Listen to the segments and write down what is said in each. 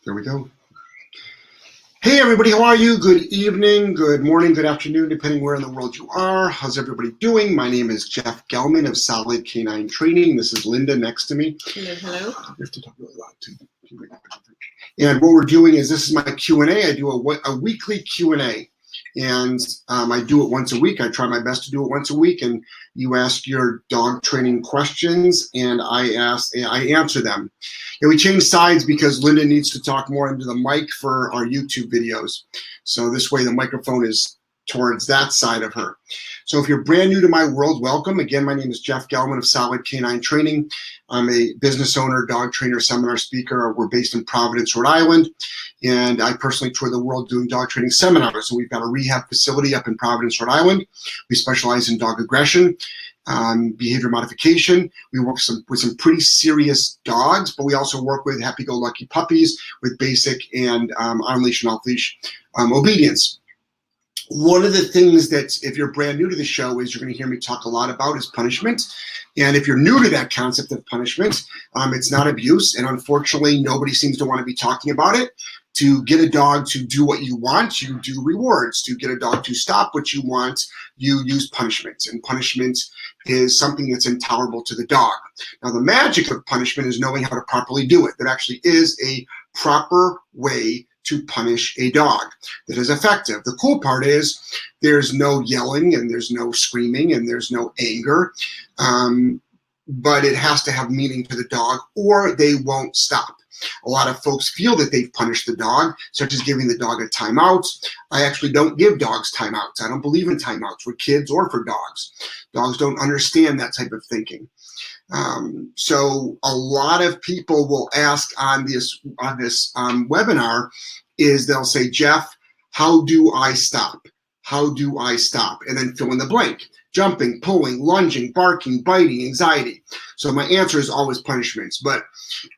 There we go. Hey everybody, how are you? Good evening, good morning, good afternoon, depending where in the world you are. How's everybody doing? My name is Jeff Gelman of Solid Canine Training. This is Linda next to me. Hello. You have to talk really loud too. And what we're doing is, this is my Q&A. I do a weekly Q&A. And I do it once a week. I try my best to do it once a week. And you ask your dog training questions, and I answer them. And we change sides because Linda needs to talk more into the mic for our YouTube videos. So this way the microphone is towards that side of her. So if you're brand new to my world, welcome. Again, my name is Jeff Gelman of Solid Canine Training. I'm a business owner, dog trainer, seminar speaker. We're based in Providence, Rhode Island. And I personally tour the world doing dog training seminars. So we've got a rehab facility up in Providence, Rhode Island. We specialize in dog aggression, behavior modification. We work with some pretty serious dogs, but we also work with happy-go-lucky puppies with basic and on-leash and off-leash obedience. One of the things that, if you're brand new to the show, is you're going to hear me talk a lot about is punishment. And if you're new to that concept of punishment, it's not abuse. And unfortunately, nobody seems to want to be talking about it. To get a dog to do what you want, you do rewards. To get a dog to stop what you want, you use punishment. And punishment is something that's intolerable to the dog. Now, the magic of punishment is knowing how to properly do it. There actually is a proper way to punish a dog that is effective. The cool part is there's no yelling and there's no screaming and there's no anger, but it has to have meaning to the dog or they won't stop. A lot of folks feel that they've punished the dog, such as giving the dog a timeout. I actually don't give dogs timeouts. I don't believe in timeouts for kids or for dogs. Dogs don't understand that type of thinking. So a lot of people will ask on this webinar is they'll say, Jeff, how do I stop? How do I stop? And then fill in the blank. Jumping, pulling, lunging, barking, biting, anxiety. So my answer is always punishments. But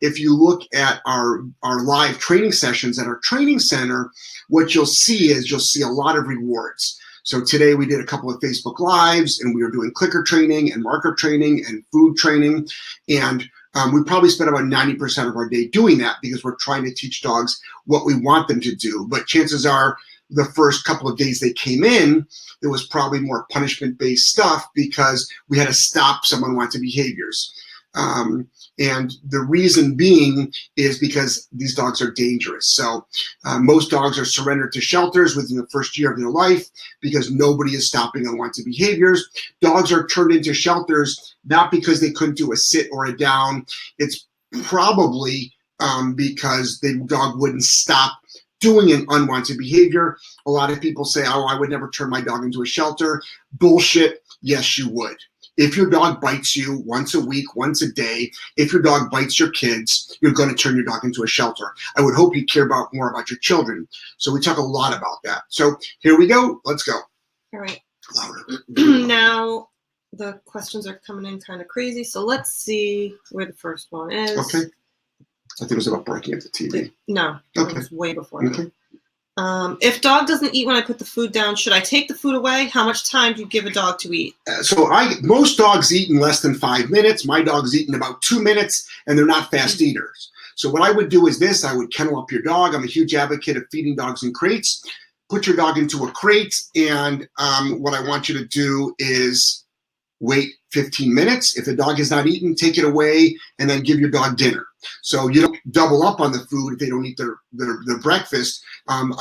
if you look at our live training sessions at our training center, what you'll see a lot of rewards. So today we did a couple of Facebook Lives and we were doing clicker training and marker training and food training. And we probably spent about 90% of our day doing that because we're trying to teach dogs what we want them to do. But chances are the first couple of days they came in, there was probably more punishment-based stuff because we had to stop some unwanted behaviors. And the reason being is because these dogs are dangerous. So most dogs are surrendered to shelters within the first year of their life because nobody is stopping unwanted behaviors. Dogs are turned into shelters not because they couldn't do a sit or a down. It's probably because the dog wouldn't stop doing an unwanted behavior. A lot of people say, oh, I would never turn my dog into a shelter. Bullshit. Yes, you would. If your dog bites you once a week, once a day, if your dog bites your kids, you're going to turn your dog into a shelter. I would hope you care more about your children. So we talk a lot about that. So here we go. Let's go. All right. Louder. Now the questions are coming in kind of crazy. So let's see where the first one is. Okay. I think it was about breaking up the TV. No. Okay. It was way before. Okay. If dog doesn't eat when I put the food down, should I take the food away? How much time do you give a dog to eat? Most dogs eat in less than 5 minutes. My dog's eat in about 2 minutes, and they're not fast eaters. So what I would do is this. I would kennel up your dog. I'm a huge advocate of feeding dogs in crates. Put your dog into a crate, and what I want you to do is wait 15 minutes. If the dog has not eaten, take it away, and then give your dog dinner. So you don't double up on the food if they don't eat their breakfast.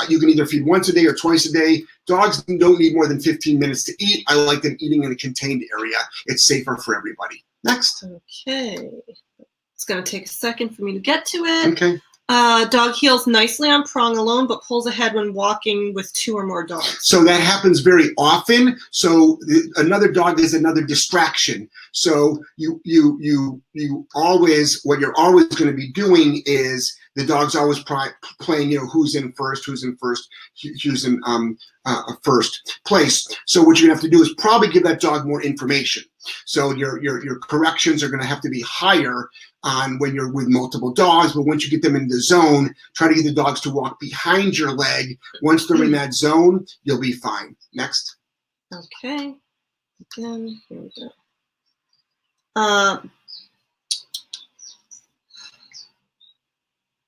You can either feed once a day or twice a day. Dogs don't need more than 15 minutes to eat. I like them eating in a contained area. It's safer for everybody. Next. Okay. It's going to take a second for me to get to it. Okay. Dog heels nicely on prong alone, but pulls ahead when walking with 2 or more dogs. So that happens very often. So another dog is another distraction. So what you're always going to be doing is the dog's always playing, who's in first, who's in first place. So what you're gonna have to do is probably give that dog more information. So your corrections are gonna have to be higher on when you're with multiple dogs, but once you get them in the zone, try to get the dogs to walk behind your leg. Once they're in that zone, you'll be fine. Next. Okay. Again, here we go.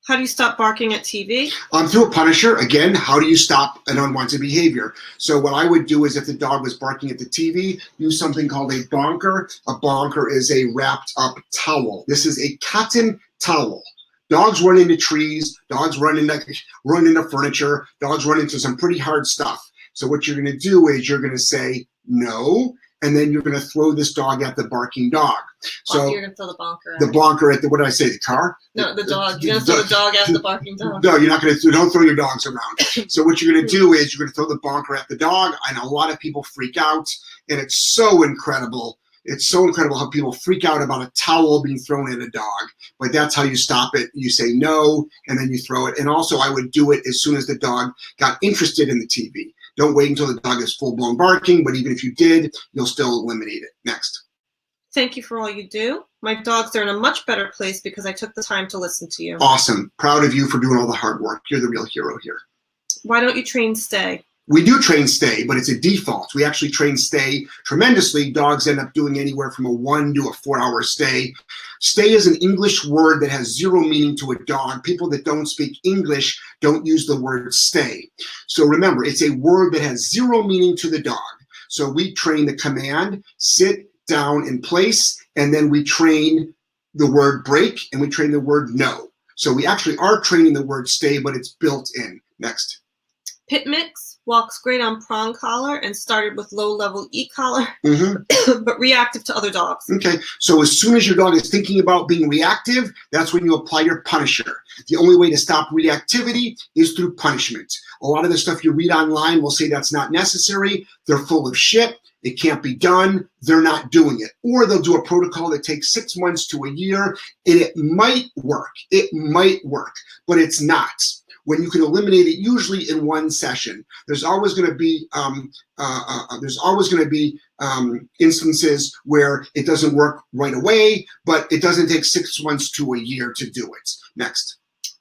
How do you stop barking at TV? Through a punisher. Again, how do you stop an unwanted behavior? So what I would do is if the dog was barking at the TV, use something called a bonker. A bonker is a wrapped up towel. This is a cotton towel. Dogs run into trees, dogs run into furniture, dogs run into some pretty hard stuff. So what you're gonna do is you're gonna say no, and then you're gonna throw this dog at the barking dog. So you're gonna throw the bonker at the bonker at the, what did I say, the car? No, the dog. You're gonna throw the dog at the barking dog. No, you're not gonna, don't throw your dogs around. So what you're gonna do is you're gonna throw the bonker at the dog. I know a lot of people freak out, and it's so incredible. It's so incredible how people freak out about a towel being thrown at a dog, but that's how you stop it. You say no, and then you throw it. And also I would do it as soon as the dog got interested in the TV. Don't wait until the dog is full-blown barking, but even if you did, you'll still eliminate it. Next. Thank you for all you do. My dogs are in a much better place because I took the time to listen to you. Awesome. Proud of you for doing all the hard work. You're the real hero here. Why don't you train stay? We do train stay, but it's a default. We actually train stay tremendously. Dogs end up doing anywhere from a 1 to a 4 hour stay. Stay is an English word that has zero meaning to a dog. People that don't speak English don't use the word stay. So remember, it's a word that has zero meaning to the dog. So we train the command, sit down in place, and then we train the word break, and we train the word no. So we actually are training the word stay, but it's built in. Next. Pit Mix walks great on prong collar and started with low-level e-collar, but reactive to other dogs. Okay, so as soon as your dog is thinking about being reactive, that's when you apply your punisher. The only way to stop reactivity is through punishment. A lot of the stuff you read online will say that's not necessary. They're full of shit. It can't be done. They're not doing it. Or they'll do a protocol that takes 6 months to a year, and it might work. It might work, but it's not. When you can eliminate it usually in one session. There's always going to be instances where it doesn't work right away, but it doesn't take 6 months to a year to do it. Next.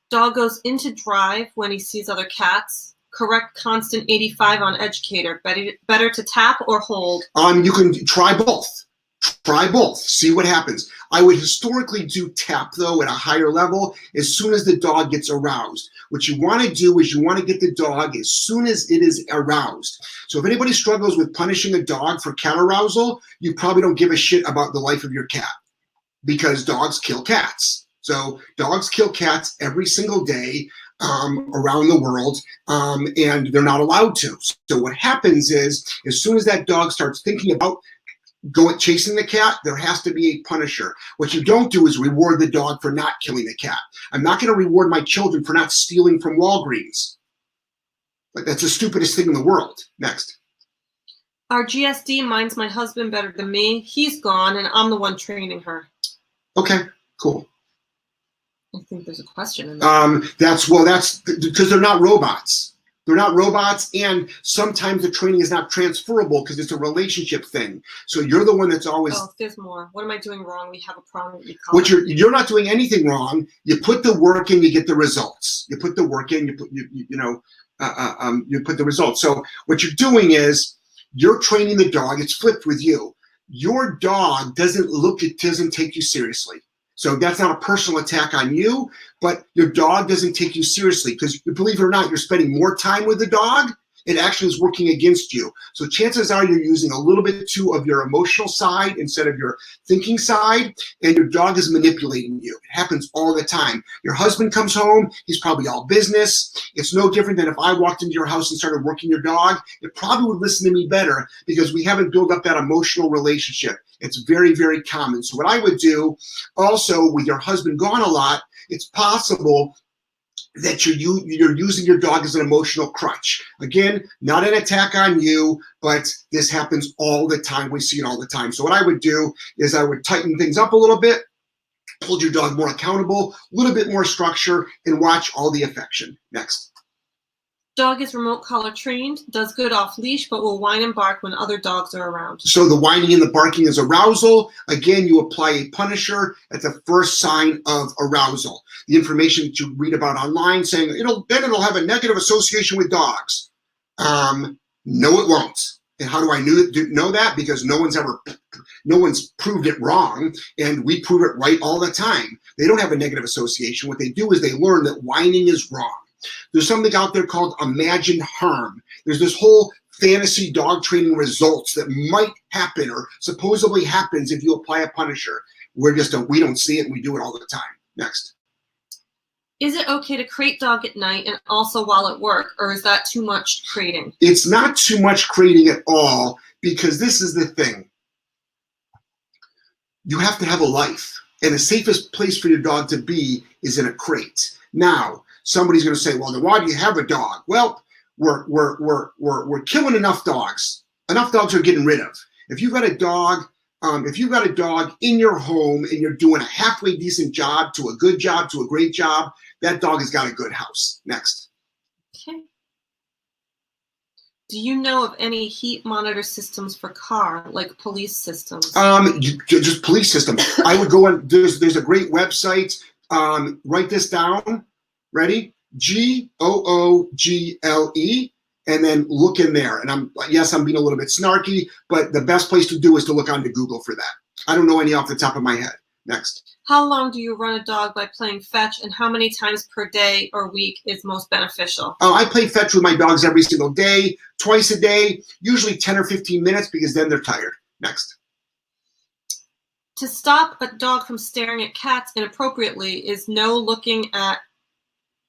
Dog goes into drive when he sees other cats. Correct constant 85 on educator. Better to tap or hold? You can try both. Try both. See what happens. I would historically do tap, though, at a higher level as soon as the dog gets aroused. What you want to do is you want to get the dog as soon as it is aroused. So if anybody struggles with punishing a dog for cat arousal, you probably don't give a shit about the life of your cat, because dogs kill cats. So dogs kill cats every single day around the world, and they're not allowed to. So what happens is, as soon as that dog starts thinking about chasing the cat, there has to be a punisher. What you don't do is reward the dog for not killing the cat. I'm not going to reward my children for not stealing from Walgreens. Like, that's the stupidest thing in the world. Next. Our GSD minds my husband better than me. He's gone, and I'm the one training her. Okay, cool. I think there's a question in there. That's because they're not robots. They're not robots, and sometimes the training is not transferable because it's a relationship thing. So you're the one that's always. Oh, there's more. What am I doing wrong? We have a problem. You're not doing anything wrong. You put the work in, you get the results. You put the work in, you put the results. So what you're doing is you're training the dog. It's flipped with you. Your dog doesn't take you seriously. So that's not a personal attack on you, but your dog doesn't take you seriously because, believe it or not, you're spending more time with the dog. It actually is working against you. So chances are you're using a little bit too of your emotional side instead of your thinking side, and your dog is manipulating you. It happens all the time. Your husband comes home, he's probably all business. It's no different than if I walked into your house and started working your dog. It probably would listen to me better because we haven't built up that emotional relationship. It's very, very common. So what I would do also with your husband gone a lot, it's possible that you're using your dog as an emotional crutch. Again, not an attack on you, but this happens all the time. We see it all the time. So what I would do is I would tighten things up a little bit, hold your dog more accountable, a little bit more structure, and watch all the affection. Next. Dog is remote collar trained, does good off leash, but will whine and bark when other dogs are around. So the whining and the barking is arousal. Again, you apply a punisher at the first sign of arousal. The information that you read about online saying it'll have a negative association with dogs. No, it won't. And how do I know that? Because no one's proved it wrong, and we prove it right all the time. They don't have a negative association. What they do is they learn that whining is wrong. There's something out there called imagined harm. There's this whole fantasy dog training results that might happen or supposedly happens if you apply a punisher. We don't see it, and we do it all the time. Next. Is it okay to crate dog at night and also while at work, or is that too much crating? It's not too much crating at all, because this is the thing. You have to have a life, and the safest place for your dog to be is in a crate. Now, somebody's going to say, "Well, then why do you have a dog?" Well, we're killing enough dogs. Enough dogs are getting rid of. If you've got a dog in your home and you're doing a halfway decent job to a good job to a great job, that dog has got a good house. Next. Okay. Do you know of any heat monitor systems for car, like police systems? Just police system. I would go on. There's a great website. Write this down. Ready? Google, and then look in there. And I'm being a little bit snarky, but the best place to do is to look onto Google for that. I don't know any off the top of my head. Next. How long do you run a dog by playing fetch, and how many times per day or week is most beneficial? I play fetch with my dogs every single day, twice a day, usually 10 or 15 minutes, because then they're tired. Next. To stop a dog from staring at cats inappropriately, is no looking at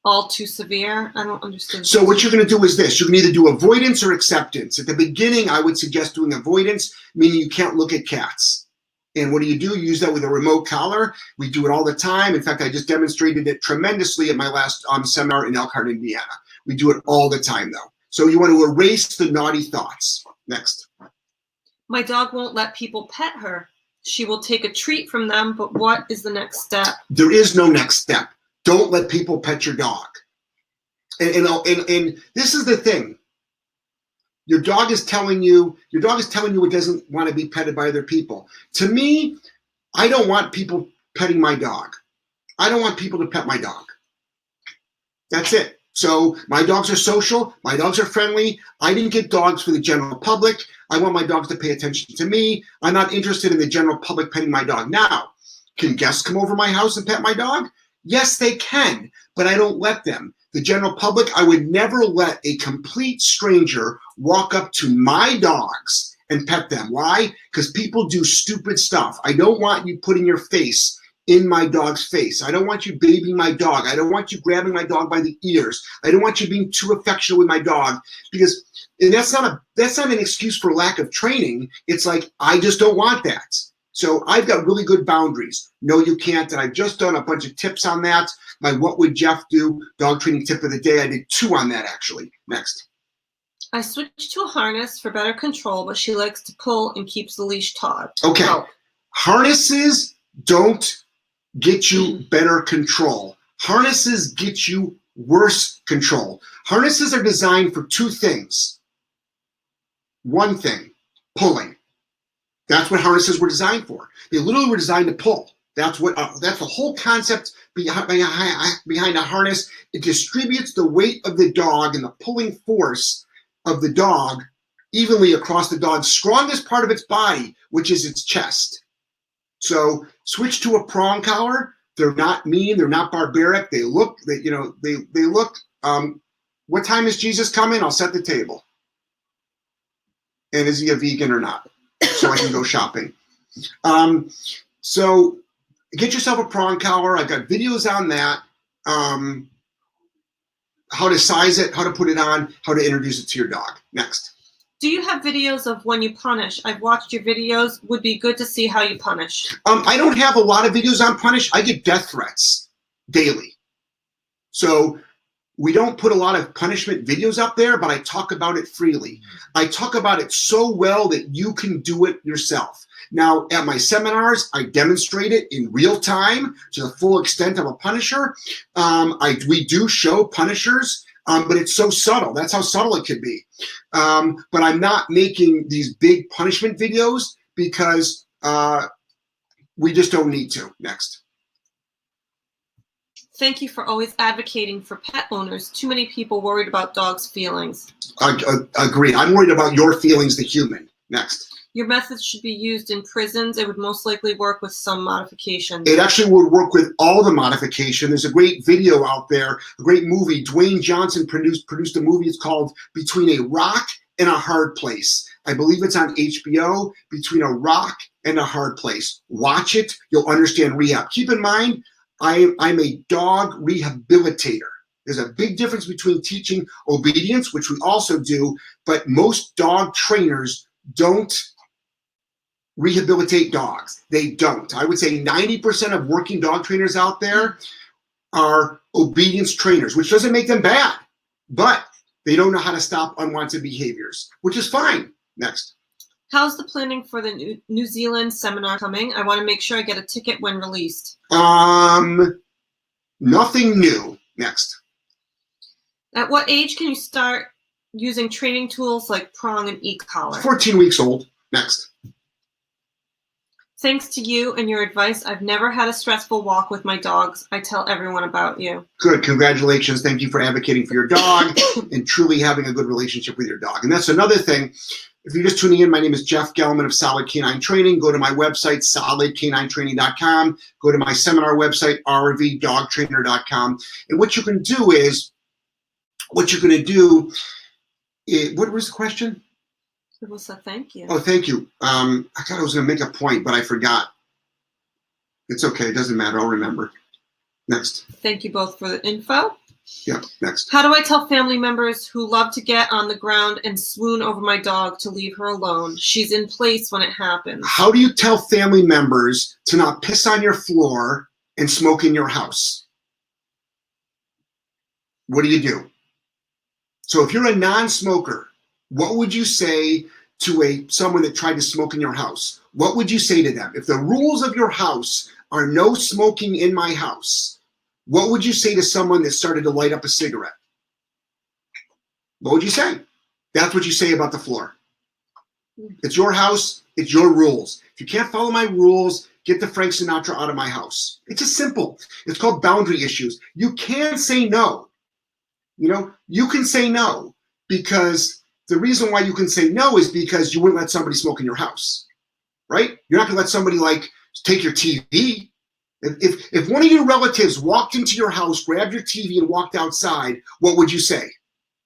all too severe? I don't understand. So what you're going to do is this. You can either do avoidance or acceptance. At the beginning, I would suggest doing avoidance, meaning you can't look at cats. And what do? You use that with a remote collar. We do it all the time. In fact, I just demonstrated it tremendously at my last seminar in Elkhart, Indiana. We do it all the time, though. So you want to erase the naughty thoughts. Next. My dog won't let people pet her. She will take a treat from them, but what is the next step? There is no next step. Don't let people pet your dog. And this is the thing. Your dog is telling you it doesn't want to be petted by other people. To me, I don't want people petting my dog. I don't want people to pet my dog. That's it. So my dogs are social. My dogs are friendly. I didn't get dogs for the general public. I want my dogs to pay attention to me. I'm not interested in the general public petting my dog. Now, can guests come over my house and pet my dog? Yes, they can, but I don't let them. The general public, I would never let a complete stranger walk up to my dogs and pet them. Why? Because people do stupid stuff. I don't want you putting your face in my dog's face. I don't want you babying my dog. I don't want you grabbing my dog by the ears. I don't want you being too affectionate with my dog, because that's not an excuse for lack of training. It's like, I just don't want that. So I've got really good boundaries. No, you can't. And I've just done a bunch of tips on that. My What Would Jeff Do dog training tip of the day. I did 2 on that, actually. Next. I switched to a harness for better control, but she likes to pull and keeps the leash taut. Okay. Harnesses don't get you better control. Harnesses get you worse control. Harnesses are designed for 2 things. One thing, pulling. That's what harnesses were designed for. They literally were designed to pull. That's the whole concept behind a harness. It distributes the weight of the dog and the pulling force of the dog evenly across the dog's strongest part of its body, which is its chest. So switch to a prong collar. They're not mean. They're not barbaric. They look. They look. What time is Jesus coming? I'll set the table. And is he a vegan or not? So I can go shopping. So get yourself a prong collar. I've got videos on that. How to size it, how to put it on, how to introduce it to your dog. Next. Do you have videos of when you punish? I've watched your videos. Would be good to see how you punish. I don't have a lot of videos on punish. I get death threats daily. So we don't put a lot of punishment videos up there, but I talk about it freely. I talk about it so well that you can do it yourself. Now, at my seminars, I demonstrate it in real time to the full extent of a punisher. We do show punishers, but it's so subtle. That's how subtle it could be. But I'm not making these big punishment videos because we just don't need to. Next. Thank you for always advocating for pet owners. Too many people worried about dogs' feelings. Agree. I'm worried about your feelings, the human. Next. Your methods should be used in prisons. It would most likely work with some modifications. It actually would work with all the modification. There's a great video out there, a great movie. Dwayne Johnson produced a movie. It's called Between a Rock and a Hard Place. I believe it's on HBO, Between a Rock and a Hard Place. Watch it. You'll understand rehab. Keep in mind, I'm a dog rehabilitator. There's a big difference between teaching obedience, which we also do, but most dog trainers don't rehabilitate dogs. They don't. I would say 90% of working dog trainers out there are obedience trainers, which doesn't make them bad, but they don't know how to stop unwanted behaviors, which is fine. Next. How's the planning for the New Zealand seminar coming? I want to make sure I get a ticket when released. Nothing new. Next. At what age can you start using training tools like prong and e-collar? 14 weeks old. Next. Thanks to you and your advice, I've never had a stressful walk with my dogs. I tell everyone about you. Good. Congratulations. Thank you for advocating for your dog and truly having a good relationship with your dog. And that's another thing. If you're just tuning in, my name is Jeff Gellman of Solid Canine Training. Go to my website, solidcaninetraining.com. Go to my seminar website, rvdogtrainer.com. And what you can do is, what was the question? It was a thank you. Oh, thank you. I thought I was going to make a point, but I forgot. It's okay. It doesn't matter. I'll remember. Next. Thank you both for the info. Yeah, next. How do I tell family members who love to get on the ground and swoon over my dog to leave her alone? She's in place when it happens. How do you tell family members to not piss on your floor and smoke in your house? What do you do? So if you're a non-smoker, what would you say to someone that tried to smoke in your house? What would you say to them? If the rules of your house are no smoking in my house, what would you say to someone that started to light up a cigarette? What would you say? That's what you say about the floor. It's your house. It's your rules. If you can't follow my rules, get the Frank Sinatra out of my house. It's just simple. It's called boundary issues. You can say no. You can say no, because the reason why you can say no is because you wouldn't let somebody smoke in your house, right? You're not going to let somebody take your TV. If one of your relatives walked into your house, grabbed your TV and walked outside, what would you say?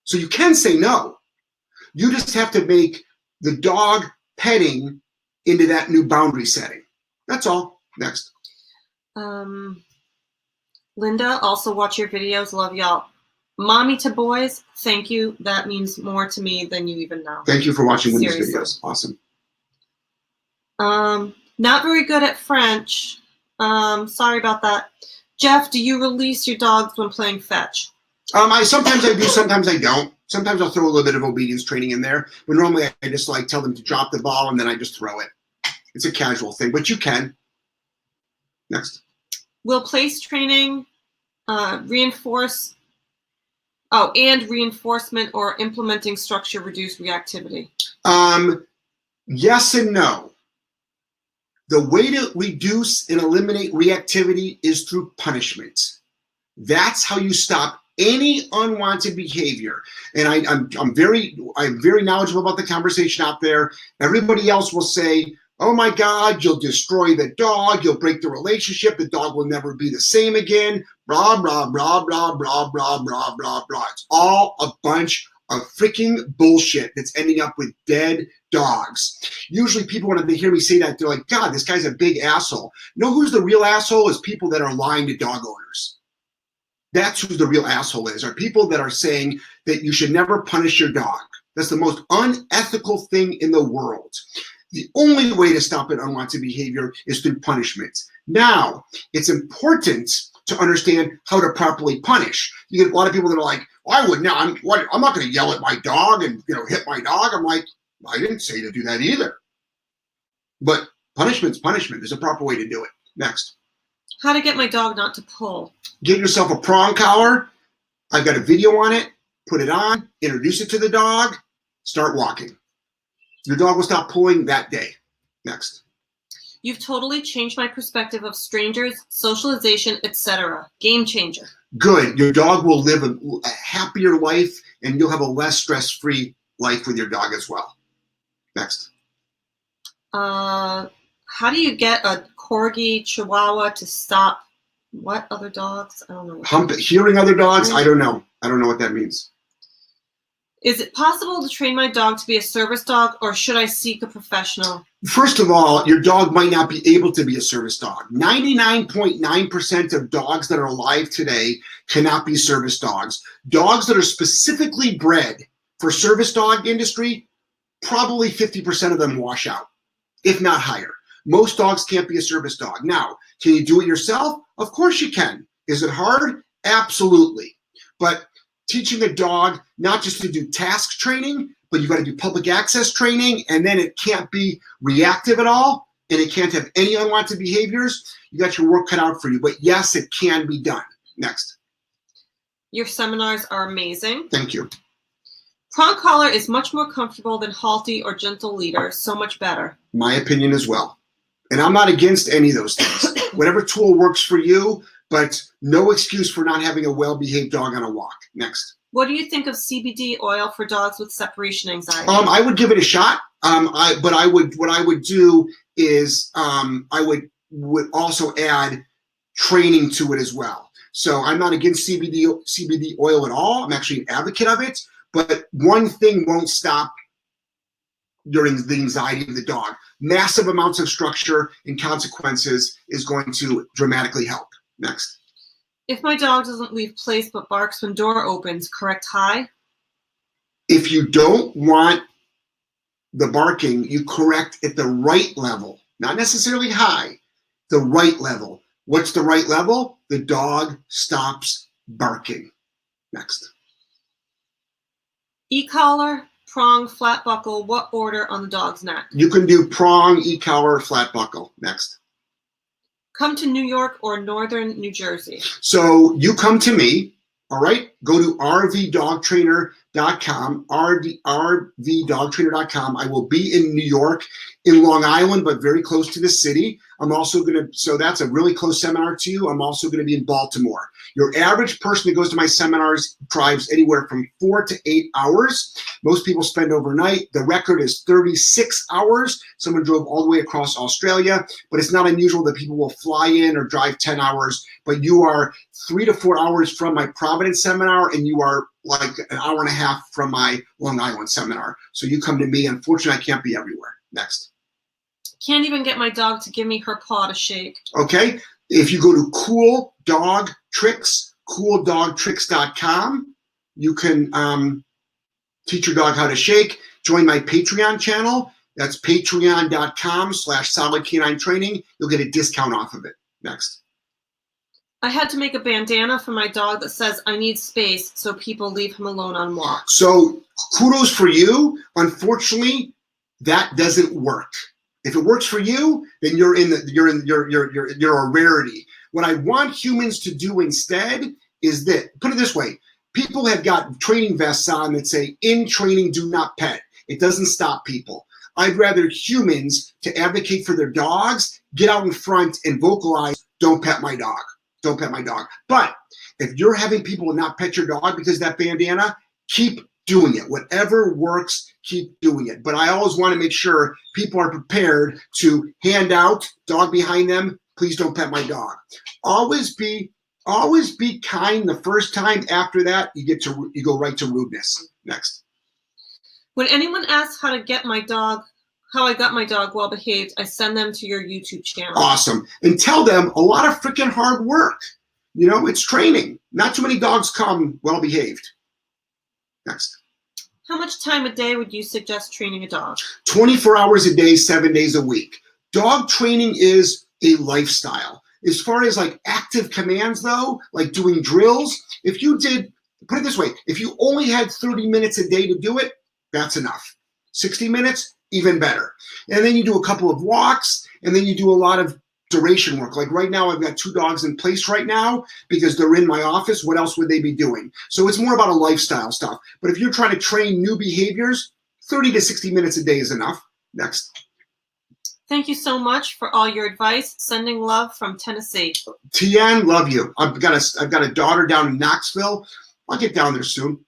So you can say no. You just have to make the dog petting into that new boundary setting. That's all. Next. Linda, also watch your videos. Love y'all. Mommy to boys, thank you. That means more to me than you even know. Thank you for watching Linda's Seriously. videos. Awesome. Not very good at French. Sorry about that. Jeff, do you release your dogs when playing fetch? Sometimes I do, sometimes I don't. Sometimes I'll throw a little bit of obedience training in there, but normally I just tell them to drop the ball and then I just throw it. It's a casual thing, but you can. Next. Will place training reinforcement or implementing structure reduce reactivity? Yes and no. The way to reduce and eliminate reactivity is through punishment. That's how you stop any unwanted behavior. And I'm very knowledgeable about the conversation out there. Everybody else will say, oh my God, you'll destroy the dog, you'll break the relationship, the dog will never be the same again, blah, blah, blah, blah, blah, blah, blah, blah, blah. It's all a bunch of freaking bullshit that's ending up with dead dogs. Usually people, when they hear me say that, they're like, God, this guy's a big asshole. You know who's the real asshole? Is people that are lying to dog owners. That's who the real asshole is, are people that are saying that you should never punish your dog. That's the most unethical thing in the world. The only way to stop an unwanted behavior is through punishment. Now, it's important to understand how to properly punish. You get a lot of people that are like, well, I would now, I'm not going to yell at my dog and hit my dog. I'm like, I didn't say to do that either. But punishment's punishment. There's a proper way to do it. Next. How to get my dog not to pull. Get yourself a prong collar. I've got a video on it. Put it on, introduce it to the dog, start walking. Your dog will stop pulling that day. Next. You've totally changed my perspective of strangers, socialization, etc. Game changer. Good. Your dog will live a happier life, and you'll have a less stress-free life with your dog as well. Next. How do you get a Corgi Chihuahua to stop what other dogs? I don't know. Hearing other dogs? I don't know. I don't know what that means. Is it possible to train my dog to be a service dog, or should I seek a professional? First of all, your dog might not be able to be a service dog. 99.9% of dogs that are alive today cannot be service dogs. Dogs that are specifically bred for service dog industry, probably 50% of them wash out, if not higher. Most dogs can't be a service dog. Now, can you do it yourself? Of course you can. Is it hard? Absolutely. But teaching a dog not just to do task training, but you've got to do public access training, and then it can't be reactive at all, and it can't have any unwanted behaviors. You got your work cut out for you. But yes, it can be done. Next. Your seminars are amazing. Thank you. Prong collar is much more comfortable than halty or gentle leader. So much better. My opinion as well. And I'm not against any of those things. Whatever tool works for you, but no excuse for not having a well-behaved dog on a walk. Next. What do you think of CBD oil for dogs with separation anxiety? I would give it a shot. What I would do is I would also add training to it as well. So I'm not against CBD oil at all. I'm actually an advocate of it. But one thing won't stop during the anxiety of the dog. Massive amounts of structure and consequences is going to dramatically help. Next. If my dog doesn't leave place but barks when door opens, correct high? If you don't want the barking, you correct at the right level, not necessarily high, the right level. What's the right level? The dog stops barking. Next. E-collar, prong, flat buckle, what order on the dog's neck? You can do prong, e-collar, flat buckle. Next. Come to New York or northern New Jersey. So you come to me, all right? Go to rvdogtrainer.com, rvdogtrainer.com. I will be in New York, in Long Island, but very close to the city. I'm also so that's a really close seminar to you. I'm also gonna be in Baltimore. Your average person that goes to my seminars drives anywhere from 4 to 8 hours. Most people spend overnight. The record is 36 hours. Someone drove all the way across Australia, but it's not unusual that people will fly in or drive 10 hours, but you are 3 to 4 hours from my Providence seminar, and you are like an hour and a half from my Long Island seminar. So you come to me. Unfortunately, I can't be everywhere. Next. Can't even get my dog to give me her paw to shake. Okay. If you go to Cool Dog Tricks, cooldogtricks.com, you can teach your dog how to shake. Join my Patreon channel. That's patreon.com/solidk9training. You'll get a discount off of it. Next. I had to make a bandana for my dog that says I need space so people leave him alone on walks. So kudos for you. Unfortunately, that doesn't work. If it works for you, then you're a rarity. What I want humans to do instead is that, put it this way, people have got training vests on that say, in training, do not pet. It doesn't stop people. I'd rather humans to advocate for their dogs, get out in front and vocalize, don't pet my dog, don't pet my dog. But if you're having people not pet your dog because of that bandana, keep doing it. Whatever works, keep doing it. But I always want to make sure people are prepared to hand out, dog behind them, please don't pet my dog. Always be kind the first time. After that, you go right to rudeness. Next. When anyone asks how I got my dog well behaved, I send them to your YouTube channel. Awesome. And tell them a lot of freaking hard work. You know, it's training. Not too many dogs come well behaved. Next. How much time a day would you suggest training a dog? 24 hours a day, 7 days a week. Dog training is a lifestyle. As far as like active commands though, like doing drills, if you did, put it this way, if you only had 30 minutes a day to do it, that's enough. 60 minutes, even better. And then you do a couple of walks, and then you do a lot of duration work. Like right now, I've got 2 dogs in place right now because they're in my office. What else would they be doing? So it's more about a lifestyle stuff. But if you're trying to train new behaviors, 30 to 60 minutes a day is enough. Next. Thank you so much for all your advice. Sending love from Tennessee. Tian, love you. I've got a daughter down in Knoxville. I'll get down there soon.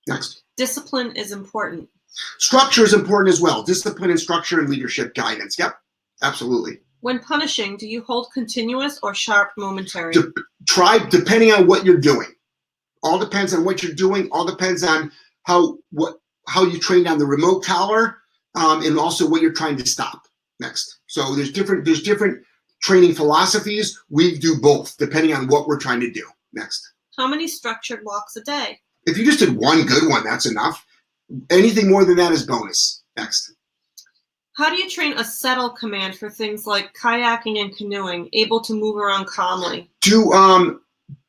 Next. Discipline is important. Structure is important as well. Discipline and structure and leadership guidance. Yep, absolutely. When punishing, do you hold continuous or sharp momentary? Try depending on what you're doing. All depends on what you're doing. All depends on how you trained on the remote collar, and also what you're trying to stop. Next. So there's different training philosophies. We do both depending on what we're trying to do. Next. How many structured walks a day? If you just did one good one, that's enough. Anything more than that is bonus. Next. How do you train a settle command for things like kayaking and canoeing, able to move around calmly? Do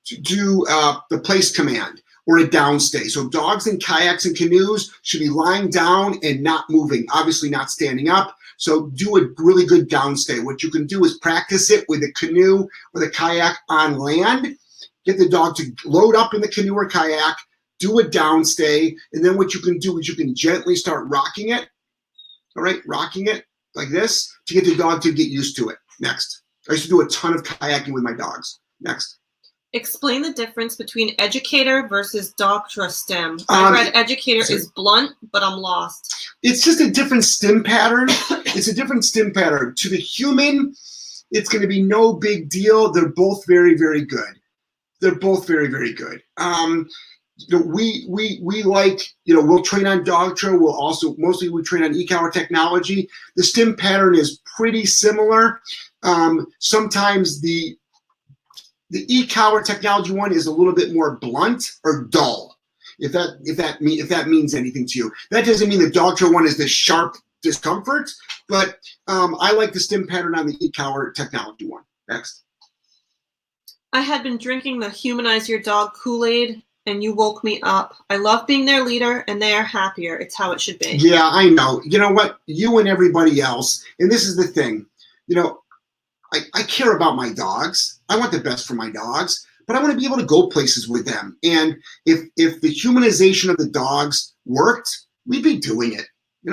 the place command or a downstay. So dogs in kayaks and canoes should be lying down and not moving, obviously not standing up. So do a really good downstay. What you can do is practice it with a canoe or the kayak on land. Get the dog to load up in the canoe or kayak, do a downstay, and then what you can do is you can gently start rocking it. All right, rocking it like this to get the dog to get used to it. Next. I used to do a ton of kayaking with my dogs. Next. Explain the difference between educator versus doctor stem. I read educator is blunt, but I'm lost. It's just a different stim pattern. It's a different stim pattern. To the human, it's going to be no big deal. They're both very, very good. They're both very, very good. We like, we'll train on Dogtra. We'll also, mostly we train on e-collar technology. The stim pattern is pretty similar. Sometimes the e-collar technology one is a little bit more blunt or dull, if that means anything to you. That doesn't mean the Dogtra one is the sharp discomfort, but I like the stim pattern on the e-collar technology one. Next. I had been drinking the Humanize Your Dog Kool-Aid, and you woke me up. I love being their leader, and they are happier. It's how it should be. Yeah, I know. You know what? You and everybody else, and this is the thing, I care about my dogs. I want the best for my dogs, but I want to be able to go places with them. And if the humanization of the dogs worked, we'd be doing it.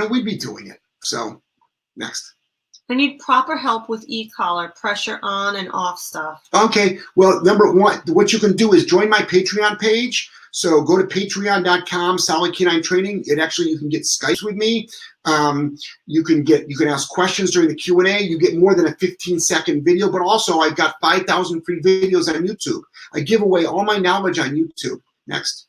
We'd be doing it. So, next. I need proper help with e-collar, pressure on and off stuff. Okay, well, number one, what you can do is join my Patreon page. So go to patreon.com, Solid Canine Training. You can get Skypes with me. You can ask questions during the Q&A. You get more than a 15-second video, but also I've got 5,000 free videos on YouTube. I give away all my knowledge on YouTube. Next.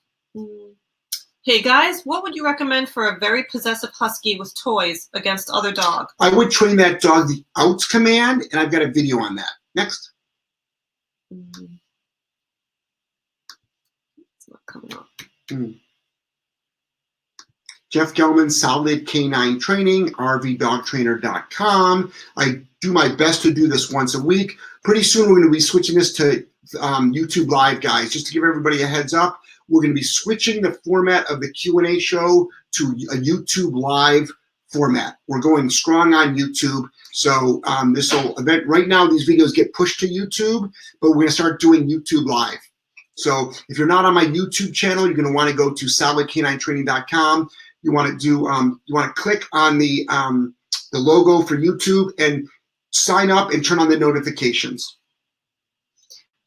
Hey guys, what would you recommend for a very possessive husky with toys against other dog? I would train that dog the outs command, and I've got a video on that. Next. It's not coming up. Jeff Gelman, Solid Canine Training, rvdogtrainer.com. I do my best to do this once a week. Pretty soon we're going to be switching this to YouTube Live, guys. Just to give everybody a heads up, we're going to be switching the format of the Q&A show to a YouTube Live format. We're going strong on YouTube. So this whole event, right now these videos get pushed to YouTube, but we're going to start doing YouTube Live. So if you're not on my YouTube channel, you're going to want to go to solidcaninetraining.com. You want to click on the logo for YouTube and sign up and turn on the notifications.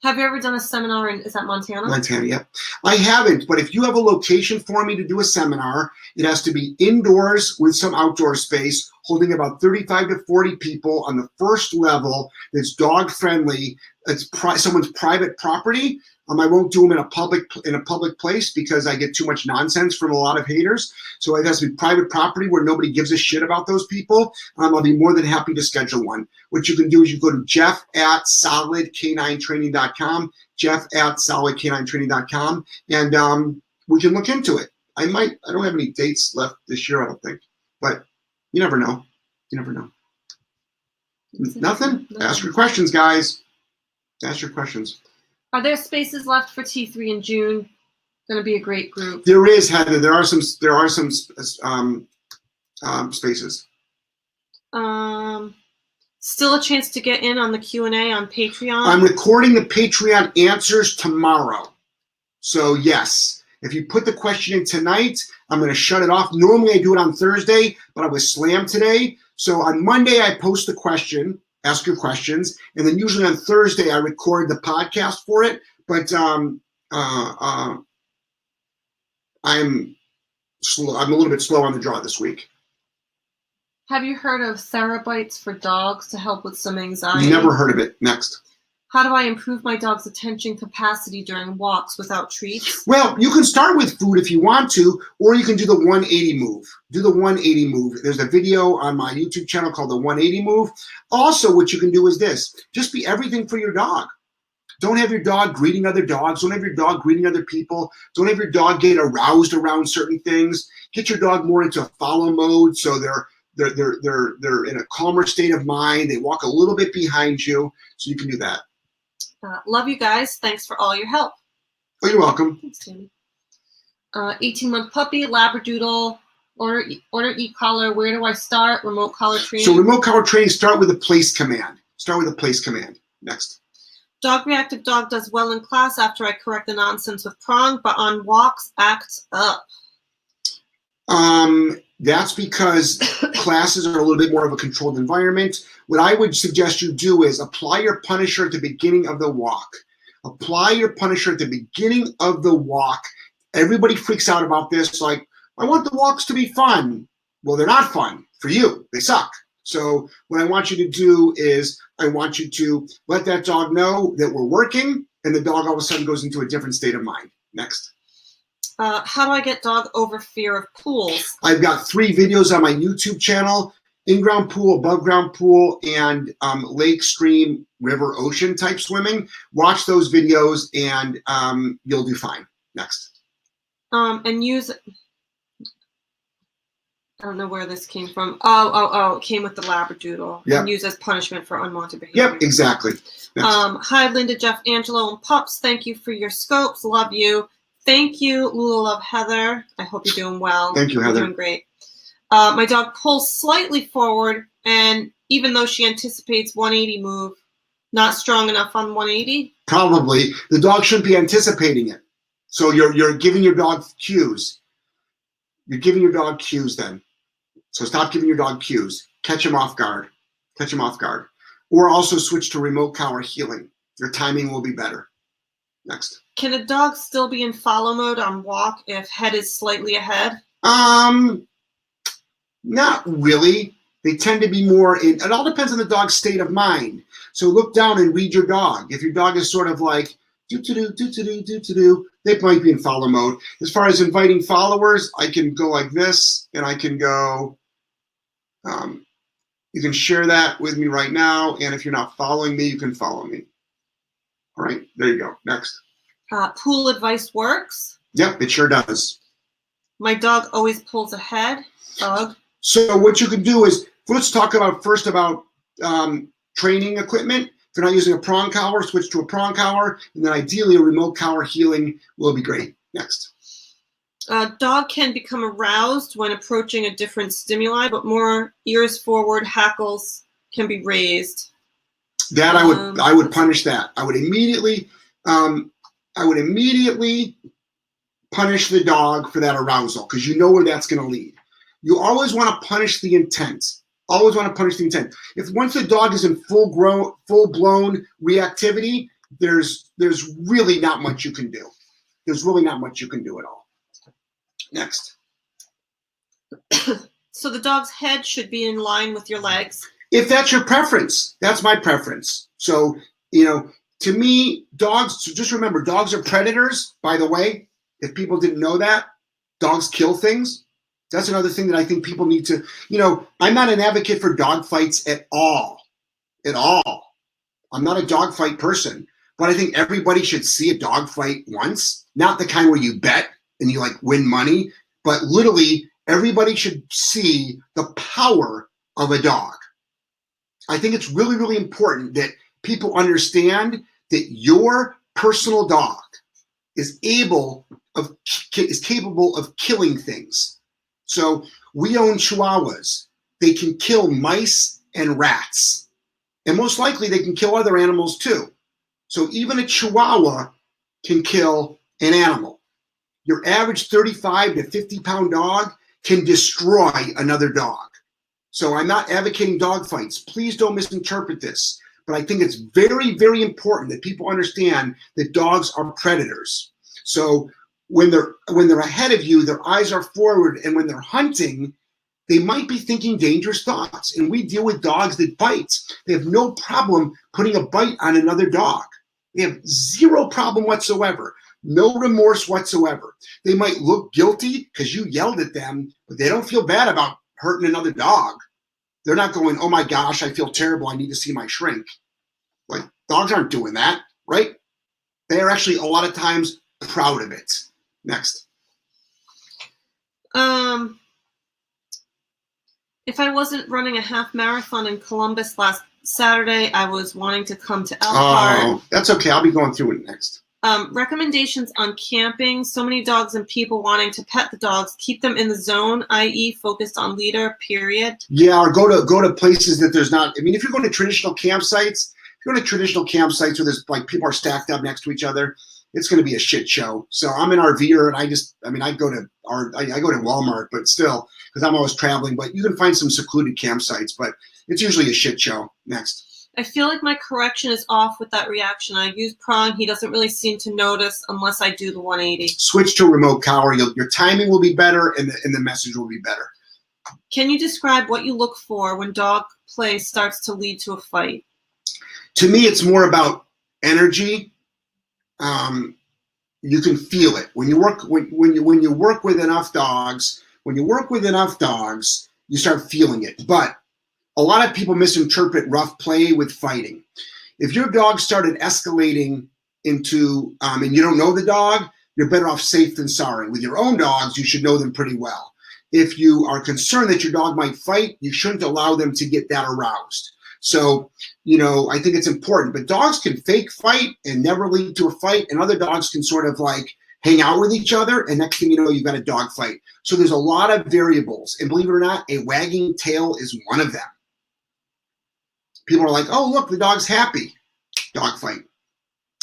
Have you ever done a seminar is that Montana? Montana, yeah. I haven't, but if you have a location for me to do a seminar, it has to be indoors with some outdoor space, holding about 35 to 40 people on the first level. That's dog friendly. It's someone's private property. I won't do them in a public place because I get too much nonsense from a lot of haters. So it has to be private property where nobody gives a shit about those people. I'll be more than happy to schedule one. What you can do is you go to jeff@solidcaninetraining.com, jeff@solidcaninetraining.com, and we can look into it. I don't have any dates left this year, I don't think, but you never know. You never know. Nothing? Ask your questions, guys. Ask your questions. Are there spaces left for T3 in June? Going to be a great group. There is, Heather. There are some spaces. Still a chance to get in on the Q&A on Patreon. I'm recording the Patreon answers tomorrow. So yes, If you put the question in tonight, I'm going to shut it off. Normally I do it on Thursday, but I was slammed today. So on Monday, I post the question, ask your questions. And then usually on Thursday, I record the podcast for it. But I'm slow. I'm a little bit slow on the draw this week. Have you heard of Therabites for dogs to help with some anxiety? Never heard of it. Next. How do I improve my dog's attention capacity during walks without treats? Well, you can start with food if you want to, or you can do the 180 move. Do the 180 move. There's a video on my YouTube channel called the 180 move. Also, what you can do is this. Just be everything for your dog. Don't have your dog greeting other dogs. Don't have your dog greeting other people. Don't have your dog get aroused around certain things. Get your dog more into follow mode so they're in a calmer state of mind. They walk a little bit behind you, so you can do that. Love you guys. Thanks for all your help. Oh, you're welcome. Thanks, Tammy. 18-month puppy, Labradoodle, order e-collar. Where do I start? Remote collar training. So remote collar training, start with a place command. Start with a place command. Next. Dog reactive dog does well in class after I correct the nonsense with prong, but on walks acts up. That's because classes are a little bit more of a controlled environment. What I would suggest you do is apply your punisher at the beginning of the walk. Apply your punisher at the beginning of the walk. Everybody freaks out about this, like, I want the walks to be fun. Well, they're not fun for you. They suck. So what I want you to do is I want you to let that dog know that we're working, and the dog all of a sudden goes into a different state of mind. Next. How do I get dog over fear of pools? I've got 3 videos on my YouTube channel: in-ground pool, above-ground pool, and lake, stream, river, ocean type swimming. Watch those videos, and you'll do fine. Next. And use. I don't know where this came from. Oh! It came with the Labradoodle. Yep. And use as punishment for unwanted behavior. Yep, exactly. Next. Hi, Linda, Jeff, Angelo, and Pups. Thank you for your scopes. Love you. Thank you, Lula Love Heather. I hope you're doing well. Thank you, Heather. You're doing great. My dog pulls slightly forward, and even though she anticipates 180 move, not strong enough on 180. Probably. The dog shouldn't be anticipating it. So you're giving your dog cues. You're giving your dog cues then. So stop giving your dog cues. Catch him off guard. Catch him off guard. Or also switch to remote collar healing. Your timing will be better. Next. Can a dog still be in follow mode on walk if head is slightly ahead? Not really. They tend to be more in, it all depends on the dog's state of mind. So look down and read your dog. If your dog is sort of like, do-to-do, do-to-do, do-to-do, they might be in follow mode. As far as inviting followers, I can go like this, and I can go, you can share that with me right now, and if you're not following me, you can follow me. All right, there you go. Next. Pool advice works. Yep, it sure does. My dog always pulls ahead. Ugh. So what you can do is, let's talk about first about training equipment. If you're not using a prong collar, switch to a prong collar, and then ideally a remote collar healing will be great. Next. Dog can become aroused when approaching a different stimuli, but more ears forward, hackles can be raised. That I would punish that. I would immediately punish the dog for that arousal, because you know where that's going to lead. You always want to punish the intent. Always want to punish the intent. If once the dog is in full-blown reactivity, there's really not much you can do. There's really not much you can do at all. Next. So the dog's head should be in line with your legs. If that's your preference, that's my preference. So, to me, dogs, so just remember, dogs are predators, by the way. If people didn't know that, dogs kill things. That's another thing that I think people need to, I'm not an advocate for dog fights at all. At all. I'm not a dog fight person, but I think everybody should see a dog fight once. Not the kind where you bet and you win money, but literally everybody should see the power of a dog. I think it's really, really important that people understand that your personal dog is capable of killing things. So we own Chihuahuas. They can kill mice and rats. And most likely they can kill other animals too. So even a Chihuahua can kill an animal. your average 35 to 50-pound dog can destroy another dog. So I'm not advocating dog fights. Please don't misinterpret this. But I think it's very, very important that people understand that dogs are predators. So when they're ahead of you, their eyes are forward, and when they're hunting, they might be thinking dangerous thoughts. And we deal with dogs that bite. They have no problem putting a bite on another dog. They have zero problem whatsoever. No remorse whatsoever. They might look guilty because you yelled at them, but they don't feel bad about hurting another dog. They're not going, oh my gosh, I feel terrible. I need to see my shrink. Like, dogs aren't doing that, right? They are actually a lot of times proud of it. Next. If I wasn't running a half marathon in Columbus last Saturday, I was wanting to come to Elkhart. Oh, that's okay. I'll be going through it next. Recommendations on camping. So many dogs and people wanting to pet the dogs. Keep them in the zone, i.e. focused on leader, period. Yeah, or go to places that there's not. I mean, if you're going to traditional campsites, where there's like people are stacked up next to each other, it's going to be a shit show. So I'm an RVer, and I go to Walmart, but still, because I'm always traveling. But you can find some secluded campsites, but it's usually a shit show. Next. I feel like my correction is off with that reaction. I use Prong. He doesn't really seem to notice unless I do the 180. Switch to a remote collar. Your timing will be better, and the message will be better. Can you describe what you look for when dog play starts to lead to a fight? To me, it's more about energy. You can feel it when you work with enough dogs. When you work with enough dogs, you start feeling it. But a lot of people misinterpret rough play with fighting. If your dog started escalating into, and you don't know the dog, you're better off safe than sorry. With your own dogs, you should know them pretty well. If you are concerned that your dog might fight, you shouldn't allow them to get that aroused. So, I think it's important. But dogs can fake fight and never lead to a fight, and other dogs can sort of like hang out with each other, and next thing you know, you've got a dog fight. So there's a lot of variables, and believe it or not, a wagging tail is one of them. People are like, oh, look, the dog's happy. Dog fight.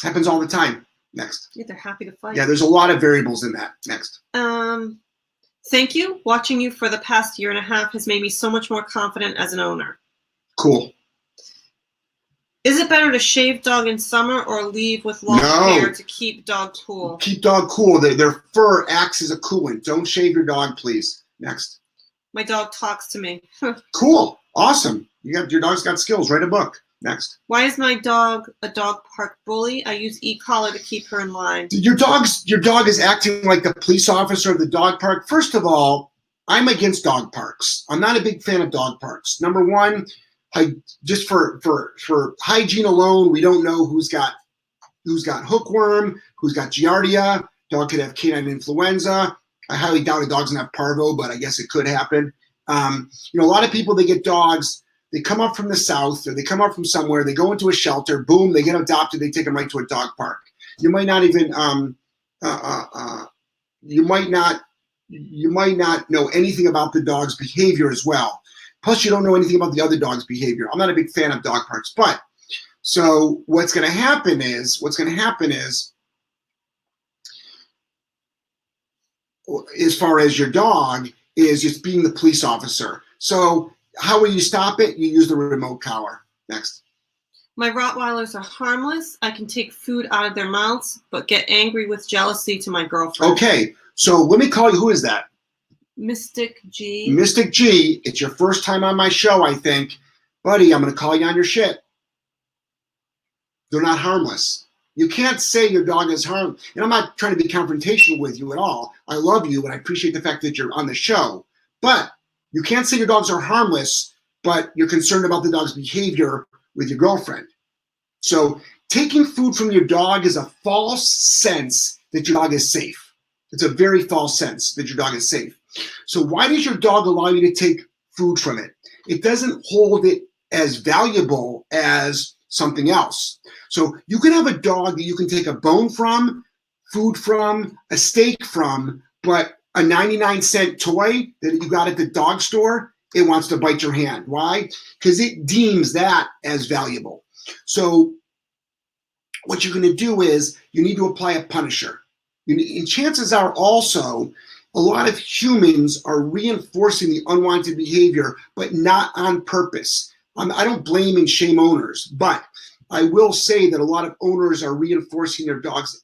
Happens all the time. Next. Yeah, they're happy to fight. Yeah, there's a lot of variables in that. Next. Thank you. Watching you for the past year and a half has made me so much more confident as an owner. Cool. Is it better to shave dog in summer or leave with long hair to keep dog cool? Keep dog cool. Their fur acts as a coolant. Don't shave your dog, please. Next. My dog talks to me. Cool. Awesome. Your dog's got skills. Write a book. Next. Why is my dog a dog park bully? I use e-collar to keep her in line. Your dog is acting like the police officer of the dog park. First of all, I'm against dog parks. I'm not a big fan of dog parks. Number one, just for hygiene alone, we don't know who's got hookworm, who's got giardia. Dog could have canine influenza. I highly doubt a dog's gonna have parvo, but I guess it could happen. A lot of people, they get dogs. They come up from the south, or they come up from somewhere. They go into a shelter. Boom, they get adopted. They take them right to a dog park. You might not even you might not know anything about the dog's behavior as well. Plus, you don't know anything about the other dog's behavior. I'm not a big fan of dog parks, but so what's going to happen is, as far as your dog is just being the police officer. So how will you stop it? You use the remote collar. Next. My Rottweilers are harmless. I can take food out of their mouths, but get angry with jealousy to my girlfriend. Okay, so let me call you. Who is that? Mystic G. Mystic G, it's your first time on my show, I think. Buddy, I'm going to call you on your shit. They're not harmless. You can't say your dog is harmless. And I'm not trying to be confrontational with you at all. I love you, and I appreciate the fact that you're on the show. But you can't say your dogs are harmless, but you're concerned about the dog's behavior with your girlfriend. So taking food from your dog is a false sense that your dog is safe. It's a very false sense that your dog is safe. So why does your dog allow you to take food from it? It doesn't hold it as valuable as something else. So you can have a dog that you can take a bone from, food from, a steak from, but a 99-cent toy that you got at the dog store, it wants to bite your hand. Why? Because it deems that as valuable. So what you're going to do is you need to apply a punisher. And chances are also a lot of humans are reinforcing the unwanted behavior, but not on purpose. I don't blame and shame owners, but I will say that a lot of owners are reinforcing their dogs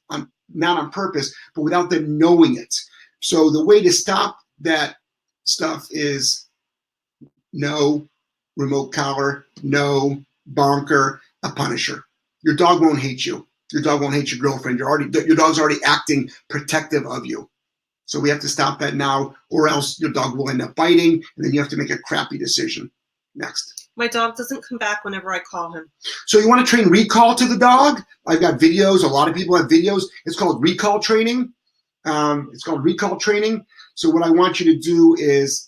not on purpose, but without them knowing it. So the way to stop that stuff is no remote collar, no bonker, a punisher. Your dog won't hate you. Your dog won't hate your girlfriend. Your dog's already acting protective of you. So we have to stop that now, or else your dog will end up biting, and then you have to make a crappy decision. Next. My dog doesn't come back whenever I call him. So you want to train recall to the dog? I've got videos. A lot of people have videos. It's called recall training. So what I want you to do is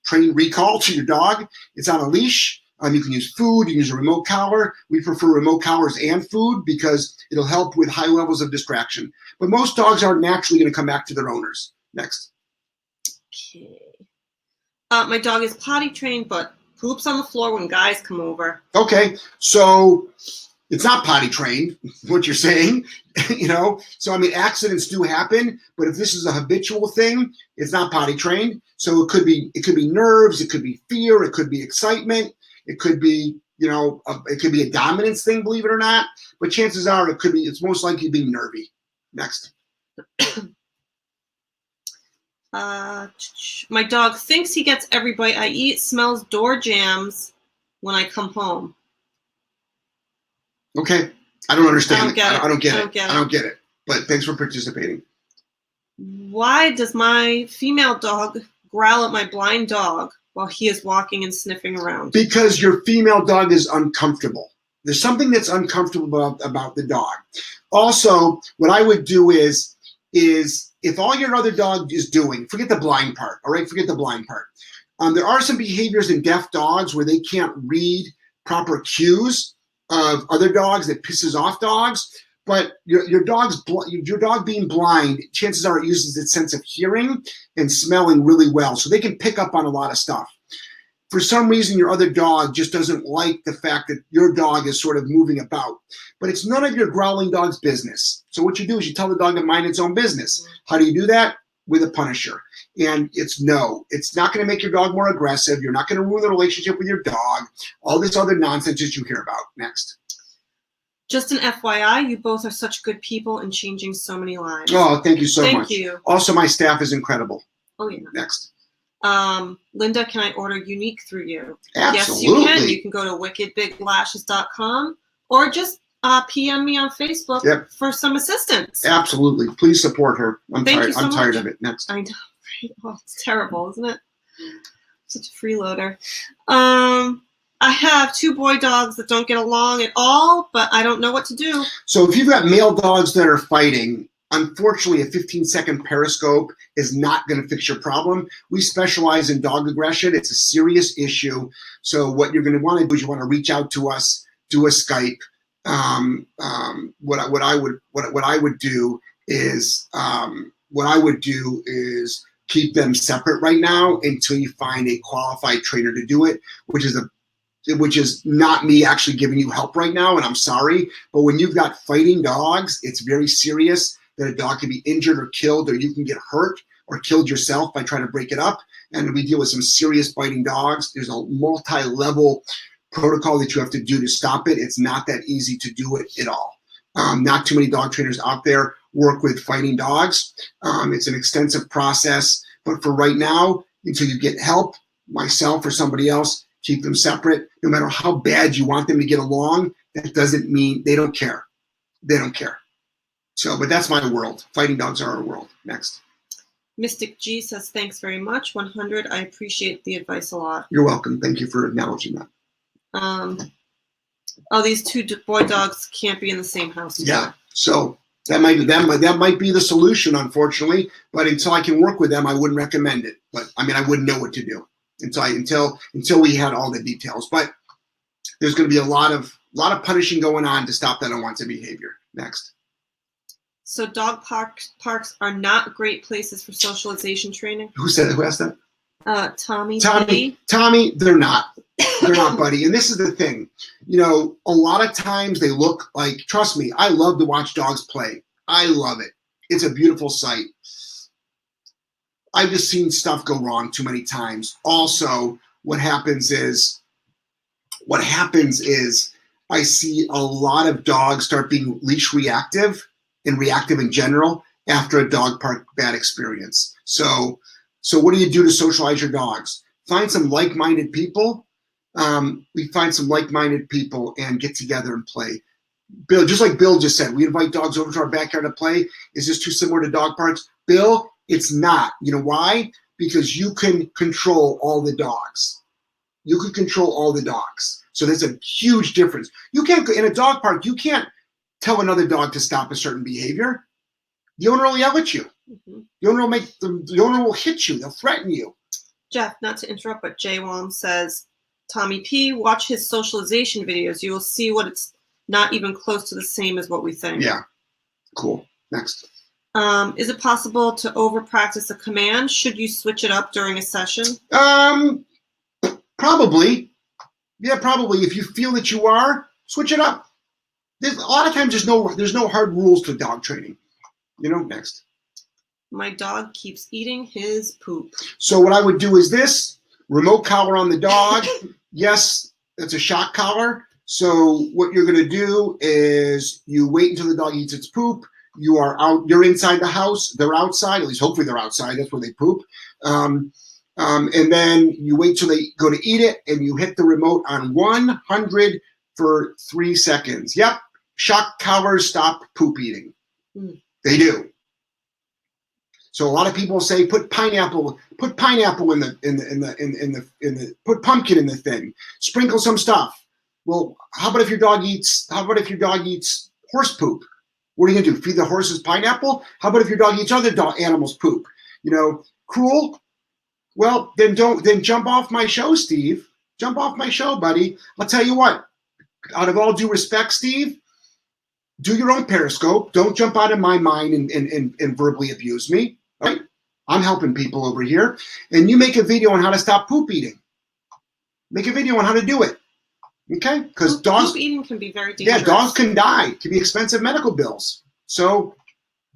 train recall to your dog. It's on a leash. You can use food. You can use a remote collar. We prefer remote collars and food because it'll help with high levels of distraction. But most dogs are naturally going to come back to their owners. Next. Okay. My dog is potty trained, but poops on the floor when guys come over. Okay, so it's not potty trained, what you're saying, So, I mean, accidents do happen, but if this is a habitual thing, it's not potty trained. So it could be nerves, it could be fear, it could be excitement, it could be, it could be a dominance thing, believe it or not. But chances are it's most likely being nervy. Next. My dog thinks he gets every bite I eat, smells door jams when I come home. Okay. I don't understand. I don't get it. But thanks for participating. Why does my female dog growl at my blind dog while he is walking and sniffing around? Because your female dog is uncomfortable. There's something that's uncomfortable about the dog. Also, what I would do is if all your other dog is doing, forget the blind part, all right? Forget the blind part. There are some behaviors in deaf dogs where they can't read proper cues of other dogs that pisses off dogs, but your dog being blind, chances are it uses its sense of hearing and smelling really well, so they can pick up on a lot of stuff. For some reason, your other dog just doesn't like the fact that your dog is sort of moving about. But it's none of your growling dog's business. So what you do is you tell the dog to mind its own business. How do you do that? With a punisher. And it's no. It's not going to make your dog more aggressive. You're not going to ruin the relationship with your dog. All this other nonsense that you hear about. Next. Just an FYI, you both are such good people and changing so many lives. Oh, thank you so much. Thank you. Also, my staff is incredible. Oh, yeah. Next. Linda, can I order Unique through you? Absolutely. Yes, you can. You can go to wickedbiglashes.com or just PM me on Facebook for some assistance. Absolutely. Please support her. I'm tired of it. Next. I know. Oh, it's terrible, isn't it? Such a freeloader. I have 2 boy dogs that don't get along at all, but I don't know what to do. So if you've got male dogs that are fighting, unfortunately, a 15-second periscope is not going to fix your problem. We specialize in dog aggression. It's a serious issue. So what you're going to want to do is you want to reach out to us, do a Skype. What I would do is keep them separate right now until you find a qualified trainer to do it, which is not me actually giving you help right now, and I'm sorry. But when you've got fighting dogs, it's very serious that a dog can be injured or killed, or you can get hurt or killed yourself by trying to break it up. And we deal with some serious biting dogs. There's a multi-level protocol that you have to do to stop it. It's not that easy to do it at all. Not too many dog trainers out there work with fighting dogs. It's an extensive process, but for right now, until you get help, myself or somebody else, keep them separate. No matter how bad you want them to get along, that doesn't mean they don't care. They don't care. So, but that's my world. Fighting dogs are our world. Next. Mystic G says, thanks very much. 100. I appreciate the advice a lot. You're welcome. Thank you for acknowledging that. These 2 boy dogs can't be in the same house together. Yeah. So that might be the solution, unfortunately. But until I can work with them, I wouldn't recommend it. But I mean, I wouldn't know what to do until we had all the details. But there's going to be a lot of punishing going on to stop that unwanted behavior. Next. So dog parks are not great places for socialization training. Who asked that? Tommy, they're not. They're not, buddy. And this is the thing. A lot of times they look like, trust me, I love to watch dogs play. I love it. It's a beautiful sight. I've just seen stuff go wrong too many times. Also, what happens is I see a lot of dogs start being leash reactive and reactive in general after a dog park bad experience. So what do you do to socialize your dogs? Find some like-minded people. We find some like-minded people and get together and play. Bill, just like Bill just said, we invite dogs over to our backyard to play. Is this too similar to dog parks? Bill, it's not. You know why? Because you can control all the dogs. You can control all the dogs. So there's a huge difference. You can't, in a dog park, you can't tell another dog to stop a certain behavior. The owner will yell at you. Mm-hmm. The owner will hit you. They'll threaten you. Jeff, not to interrupt, but Jay Wong says, Tommy P, watch his socialization videos. You will see what it's not even close to the same as what we think. Yeah. Cool. Next. Is it possible to over practice a command? Should you switch it up during a session? Probably. Yeah, probably. If you feel that you are, switch it up. There's a lot of times there's no hard rules to dog training. You know, next. My dog keeps eating his poop. So what I would do is this, remote collar on the dog. Yes, that's a shock collar. So what you're going to do is you wait until the dog eats its poop. You're inside the house. They're outside. At least hopefully they're outside. That's where they poop. And then you wait till they go to eat it, and you hit the remote on 100 for 3 seconds. Yep, shock collars stop poop eating. They do. So a lot of people say put pineapple in the put pumpkin in the thing. Sprinkle some stuff. Well, how about if your dog eats horse poop? What are you gonna do? Feed the horses pineapple? How about if your dog eats other animals' poop? You know, cruel? Well, then jump off my show, Steve. Jump off my show, buddy. I'll tell you what, out of all due respect, Steve, do your own Periscope. Don't jump out of my mind and verbally abuse me. Right? I'm helping people over here. And you make a video on how to stop poop eating. Make a video on how to do it. Okay? Because dogs poop eating can be very dangerous. Yeah, dogs can die. It can be expensive medical bills. So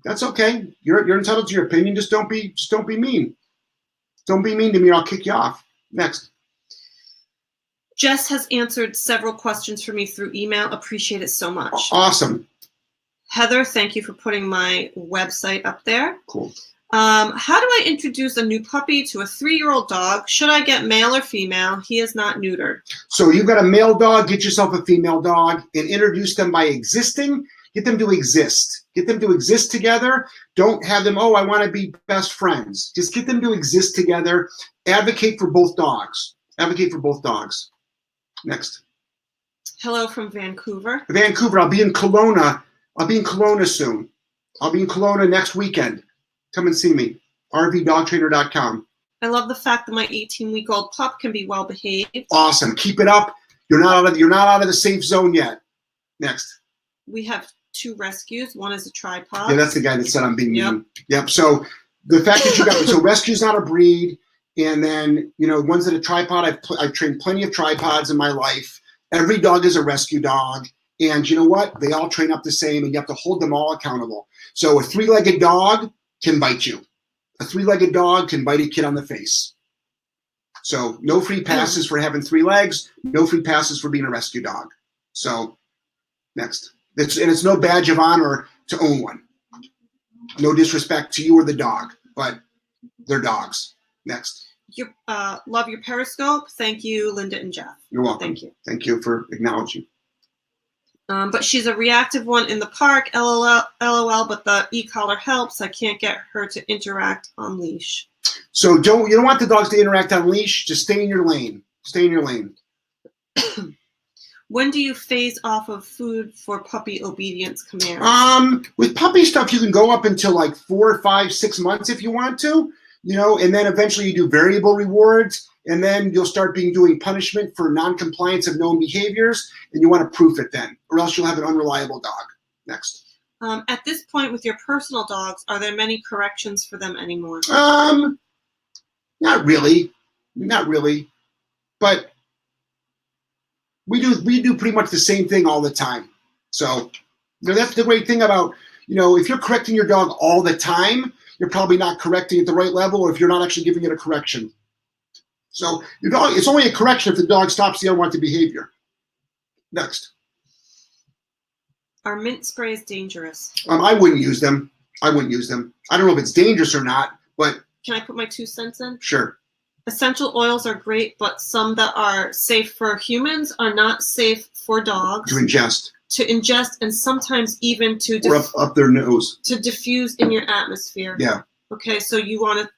that's okay. You're entitled to your opinion. Just don't be mean. Don't be mean to me or I'll kick you off. Next. Jess has answered several questions for me through email. Appreciate it so much. Awesome. Heather, thank you for putting my website up there. Cool. How do I introduce a new puppy to a 3-year-old dog? Should I get male or female? He is not neutered. So you've got a male dog, get yourself a female dog and introduce them by existing. Get them to exist. Get them to exist together. Don't have them, oh, I want to be best friends. Just get them to exist together. Advocate for both dogs. Advocate for both dogs. Next. Hello from Vancouver. Vancouver, I'll be in Kelowna. I'll be in Kelowna soon. I'll be in Kelowna next weekend. Come and see me. rvdogtrainer.com. I love the fact that my 18-week-old pup can be well behaved. Awesome. Keep it up. You're not out of the safe zone yet. Next. We have 2 rescues. One is a tripod. Yeah, that's the guy that said I'm being Yep. mean. Yep. So the fact that you got so rescue's not a breed, and then ones that a tripod. I've trained plenty of tripods in my life. Every dog is a rescue dog, and you know what? They all train up the same, and you have to hold them all accountable. So a 3-legged dog can bite you. A 3-legged dog can bite a kid on the face. So no free passes for having 3 legs. No free passes for being a rescue dog. So next. It's no badge of honor to own one. No disrespect to you or the dog, but they're dogs. Next. Love your Periscope. Thank you, Linda and Jeff. You're welcome. Thank you. Thank you for acknowledging. But she's a reactive one in the park, LOL, but the e-collar helps. I can't get her to interact on leash. So you don't want the dogs to interact on leash. Just stay in your lane. Stay in your lane. When do you phase off of food for puppy obedience commands? With puppy stuff, you can go up until like 4, 5, 6 months if you want to, and then eventually you do variable rewards, and then you'll start doing punishment for non-compliance of known behaviors, and you want to proof it then, or else you'll have an unreliable dog. Next. At this point with your personal dogs, are there many corrections for them anymore? Not really, but we do pretty much the same thing all the time. So that's the great thing about if you're correcting your dog all the time, you're probably not correcting at the right level, or if you're not actually giving it a correction. So your dog, it's only a correction if the dog stops the unwanted behavior. Next. Are mint sprays dangerous? I wouldn't use them. I don't know if it's dangerous or not, but Can I put my 2 cents in? sure. Essential oils are great, but some that are safe for humans are not safe for dogs To ingest. And sometimes even to Or up their nose. to diffuse in your atmosphere. Yeah. Okay, so you want to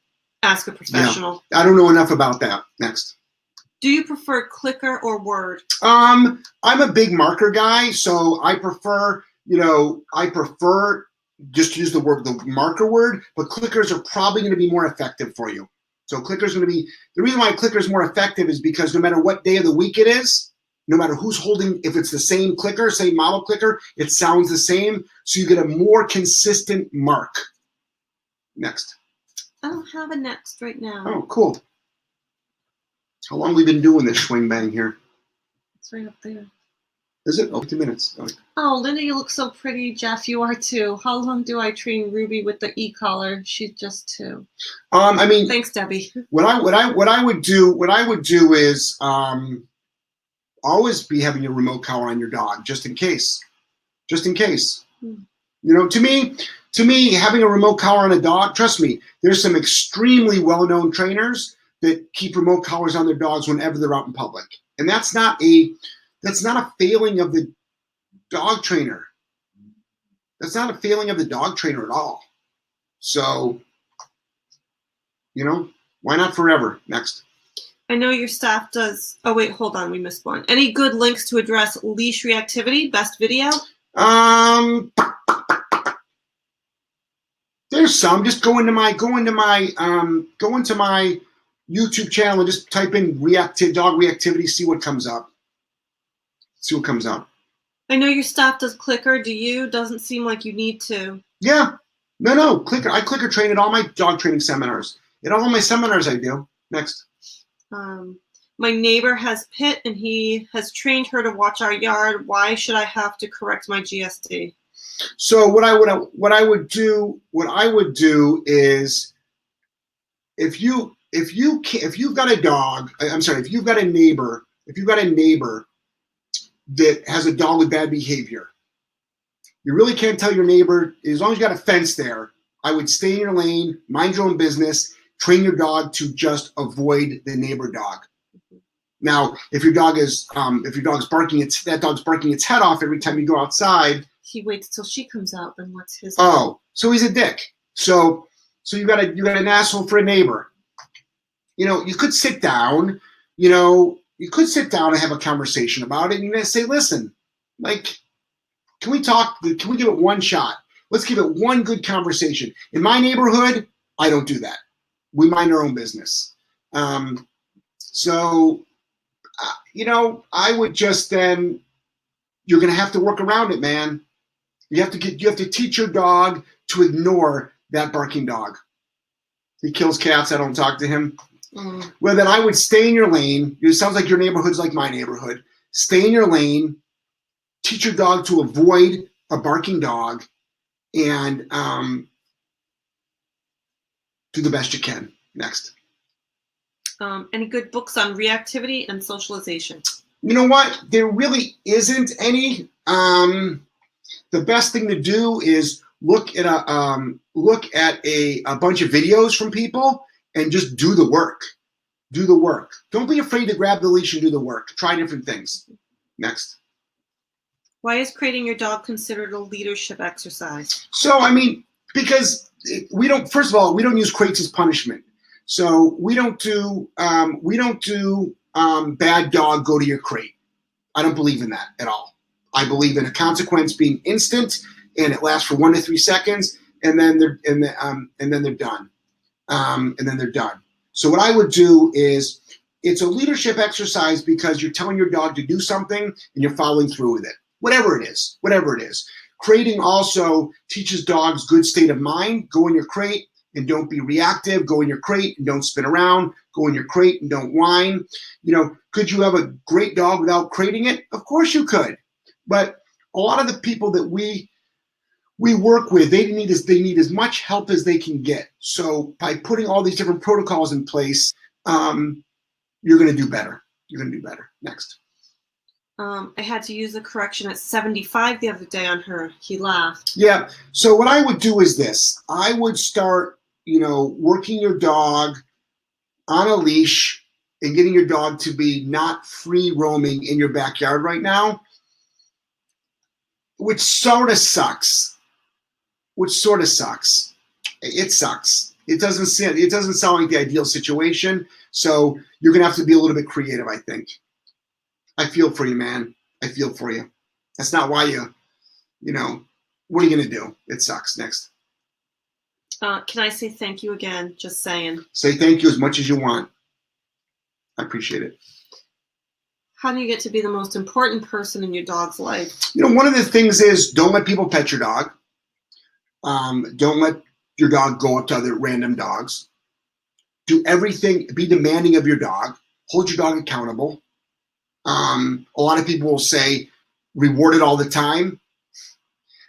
ask a professional. I don't know enough about that. Next. Do you prefer clicker or word? I'm a big marker guy, so I prefer just to use the marker word, but clickers are probably going to be more effective for you. So clickers going to be, the reason why clicker is more effective is because no matter what day of the week it is, no matter who's holding, if it's the same clicker, same model clicker, it sounds the same. So you get a more consistent mark. Next. I don't have a next right now. Oh, cool. How long have we been doing this swing bang here? It's right up there. Is it? Oh, 2 minutes. Okay. Oh, Linda, you look so pretty. Jeff, you are too. How long do I train Ruby with the e-collar? She's just 2. I mean, Thanks, Debbie. what I would do is always be having a remote collar on your dog, just in case. To me, having a remote collar on a dog, trust me, there's some extremely well-known trainers that keep remote collars on their dogs whenever they're out in public, and that's not a failing of the dog trainer. That's not a failing of the dog trainer at all. So, why not forever? Next. I know your staff does. Oh, wait, hold on. We missed one. Any good links to address leash reactivity? Best video? There's some. Just go into my YouTube channel and just type in dog reactivity, see what comes up. I know your staff does clicker. Do you? Doesn't seem like you need to. Yeah. No. Clicker. I clicker train at all my dog training seminars. At all my seminars I do. Next. My neighbor has Pit, and he has trained her to watch our yard. Why should I have to correct my GSD? So what I would do is if you've got a dog, if you've got a neighbor that has a dog with bad behavior, you really can't tell your neighbor, as long as you got a fence there, I would stay in your lane, mind your own business, train your dog to just avoid the neighbor dog. Now, if your dog is barking that dog's barking its head off every time you go outside. He waits till she comes out, then what's his? Oh, so he's a dick. So you got an asshole for a neighbor. You could sit down. And have a conversation about it, and say, listen, can we talk? Can we give it one shot? Let's give it one good conversation. In my neighborhood, I don't do that. We mind our own business. I would just then, you're going to have to work around it, man. You have to teach your dog to ignore that barking dog. He kills cats. I don't talk to him. Well, then I would stay in your lane. It sounds like your neighborhood's like my neighborhood. Stay in your lane. Teach your dog to avoid a barking dog, and do the best you can. Next. Any good books on reactivity and socialization? You know what? There really isn't any. The best thing to do is look at a bunch of videos from people and just do the work. Don't be afraid to grab the leash and do the work. Try different things. Next. Why is crating your dog considered a leadership exercise? So, because we don't use crates as punishment. So we don't do bad dog, go to your crate. I don't believe in that at all. I believe in a consequence being instant, and it lasts for 1 to 3 seconds, and then they're done. So what I would do is, it's a leadership exercise because you're telling your dog to do something and you're following through with it. Whatever it is. Crating also teaches dogs good state of mind. Go in your crate and don't be reactive. Go in your crate and don't spin around. Go in your crate and don't whine. Could you have a great dog without crating it? Of course you could. But a lot of the people that we we work with, they need as much help as they can get. So by putting all these different protocols in place, you're going to do better. You're going to do better. Next. I had to use a correction at 75 the other day on her. He laughed. Yeah. So what I would do is this. I would start, working your dog on a leash and getting your dog to be not free roaming in your backyard right now, which sort of sucks. It sucks. It doesn't sound like the ideal situation. So you're going to have to be a little bit creative, I think. I feel for you, man. I feel for you. That's not why what are you going to do? It sucks. Next. Can I say thank you again? Just saying. Say thank you as much as you want. I appreciate it. How do you get to be the most important person in your dog's life? One of the things is don't let people pet your dog. Don't let your dog go up to other random dogs. Do everything, be demanding of your dog. Hold your dog accountable. A lot of people will say reward it all the time.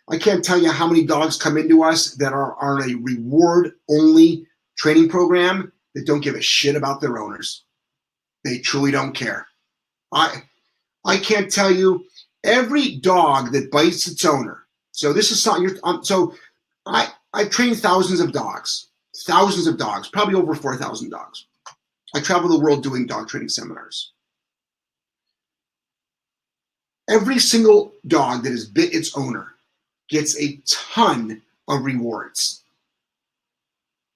I can't tell you how many dogs come into us that are on a reward-only training program that don't give a shit about their owners. They truly don't care. I can't tell you every dog that bites its owner. So this is something. I train thousands of dogs, probably over 4,000 dogs. I travel the world doing dog training seminars. Every single dog that has bit its owner gets a ton of rewards.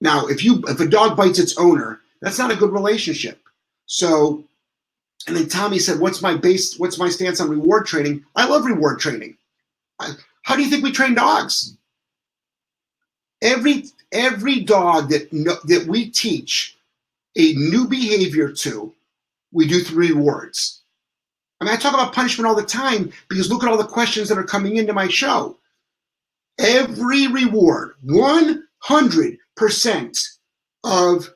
Now, if a dog bites its owner, that's not a good relationship. So, and then Tommy said, what's my stance on reward training? I love reward training. How do you think we train dogs? Every dog that we teach a new behavior to, we do through rewards. I mean, I talk about punishment all the time because look at all the questions that are coming into my show. Every reward, 100% of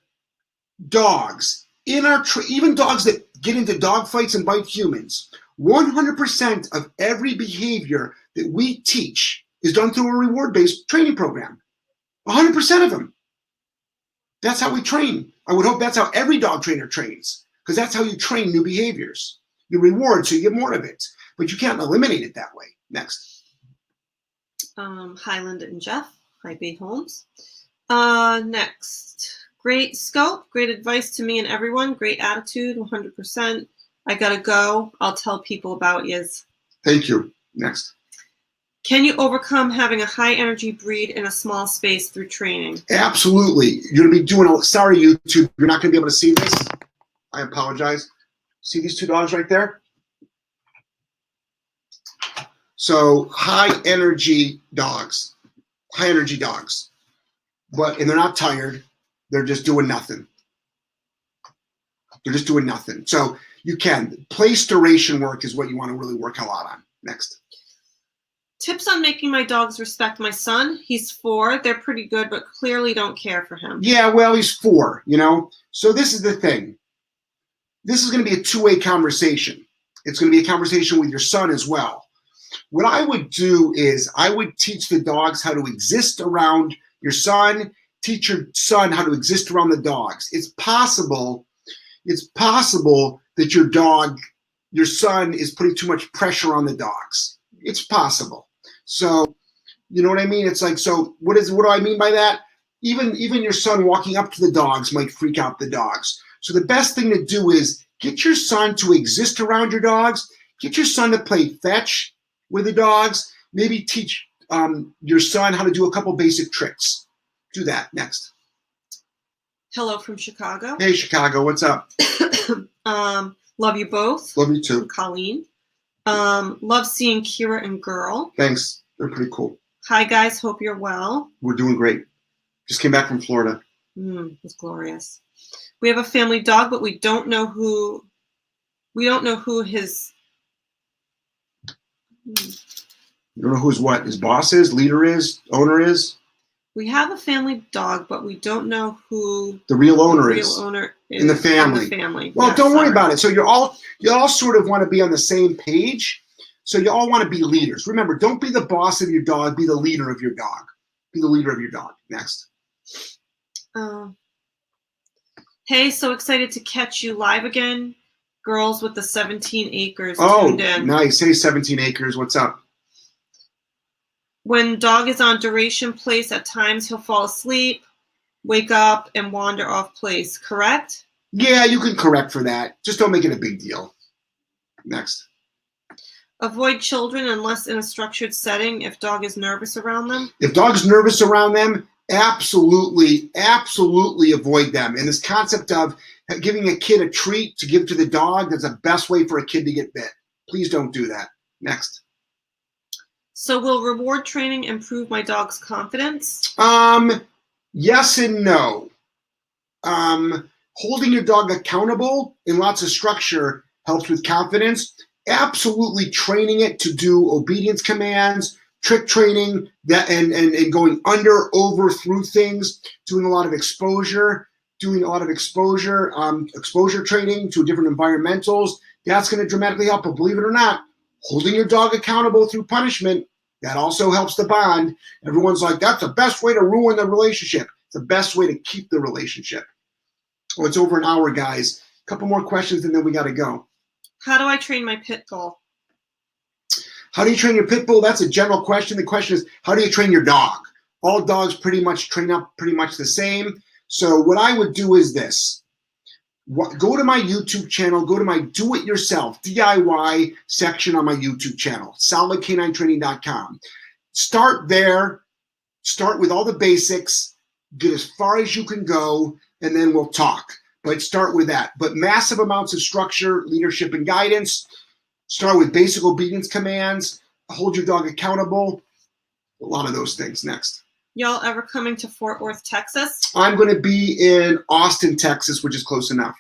dogs in our even dogs that get into dog fights and bite humans, 100% of every behavior that we teach is done through a reward-based training program. 100% of them. That's how we train. I would hope that's how every dog trainer trains, because that's how you train new behaviors. You reward so you get more of it, but you can't eliminate it that way. Next. Hi, Linda and Jeff. Hi, B. Holmes. Next. Great scope, great advice to me and everyone. Great attitude, 100%. I gotta go. I'll tell people about yous. Thank you. Next. Can you overcome having a high energy breed in a small space through training? Absolutely. You're gonna be doing sorry, YouTube, you're not gonna be able to see this. I apologize. See these two dogs right there? So high energy dogs, and they're not tired. They're just doing nothing. So you can. Place duration work is what you want to really work a lot on. Next. Tips on making my dogs respect my son. He's 4. They're pretty good, but clearly don't care for him. Yeah, well, he's 4, So this is the thing. This is going to be a two-way conversation. It's going to be a conversation with your son as well. What I would do is I would teach the dogs how to exist around your son, teach your son how to exist around the dogs. It's possible that your son is putting too much pressure on the dogs. It's possible. So, you know what I mean? It's like, so what do I mean by that? Even your son walking up to the dogs might freak out the dogs. So the best thing to do is get your son to exist around your dogs, get your son to play fetch with the dogs, maybe teach your son how to do a couple basic tricks. Do that. Next. Hello from Chicago. Hey, Chicago, what's up? Love you both. Love you too. Colleen. Love seeing Kira and Girl. Thanks. They're pretty cool. Hi, guys. Hope you're well. We're doing great. Just came back from Florida. It's glorious. We have a family dog, but we don't know who his... You don't know who's what? His boss is, leader is, owner is? We have a family dog, but we don't know who the real owner is in the family. Well, Yeah, don't worry about it. So you all sort of want to be on the same page. So you all want to be leaders. Remember, don't be the boss of your dog. Be the leader of your dog. Be the leader of your dog. Next. Hey, so excited to catch you live again. Girls with the 17 acres Oh, tuned in. nice. Hey, 17 acres. What's up? When dog is on duration place, at times he'll fall asleep, wake up, and wander off place, correct? Yeah, you can correct for that. Just don't make it a big deal. Next. Avoid children unless in a structured setting if dog is nervous around them. If dog's nervous around them, absolutely, absolutely avoid them. And this concept of giving a kid a treat to give to the dog, that's the best way for a kid to get bit. Please don't do that. Next. So will reward training improve my dog's confidence? Yes and no. Holding your dog accountable in lots of structure helps with confidence. Absolutely training it to do obedience commands, trick training, that and going under, over, through things, doing a lot of exposure, exposure training to different environmentals. That's going to dramatically help. But believe it or not, holding your dog accountable through punishment, that also helps the bond. Everyone's like, that's the best way to ruin the relationship. It's the best way to keep the relationship. Oh, it's over an hour, guys. A couple more questions and then we got to go. How do I train my pit bull? How do you train your pit bull? That's a general question. The question is, how do you train your dog? All dogs pretty much train up pretty much the same. So what I would do is this. Go to my YouTube channel, go to my do-it-yourself, DIY section on my YouTube channel, solidk9training.com. Start there, start with all the basics, get as far as you can go, and then we'll talk. But start with that. But massive amounts of structure, leadership, and guidance. Start with basic obedience commands, hold your dog accountable, a lot of those things. Next. Y'all ever coming to Fort Worth, Texas? I'm going to be in Austin, Texas, which is close enough.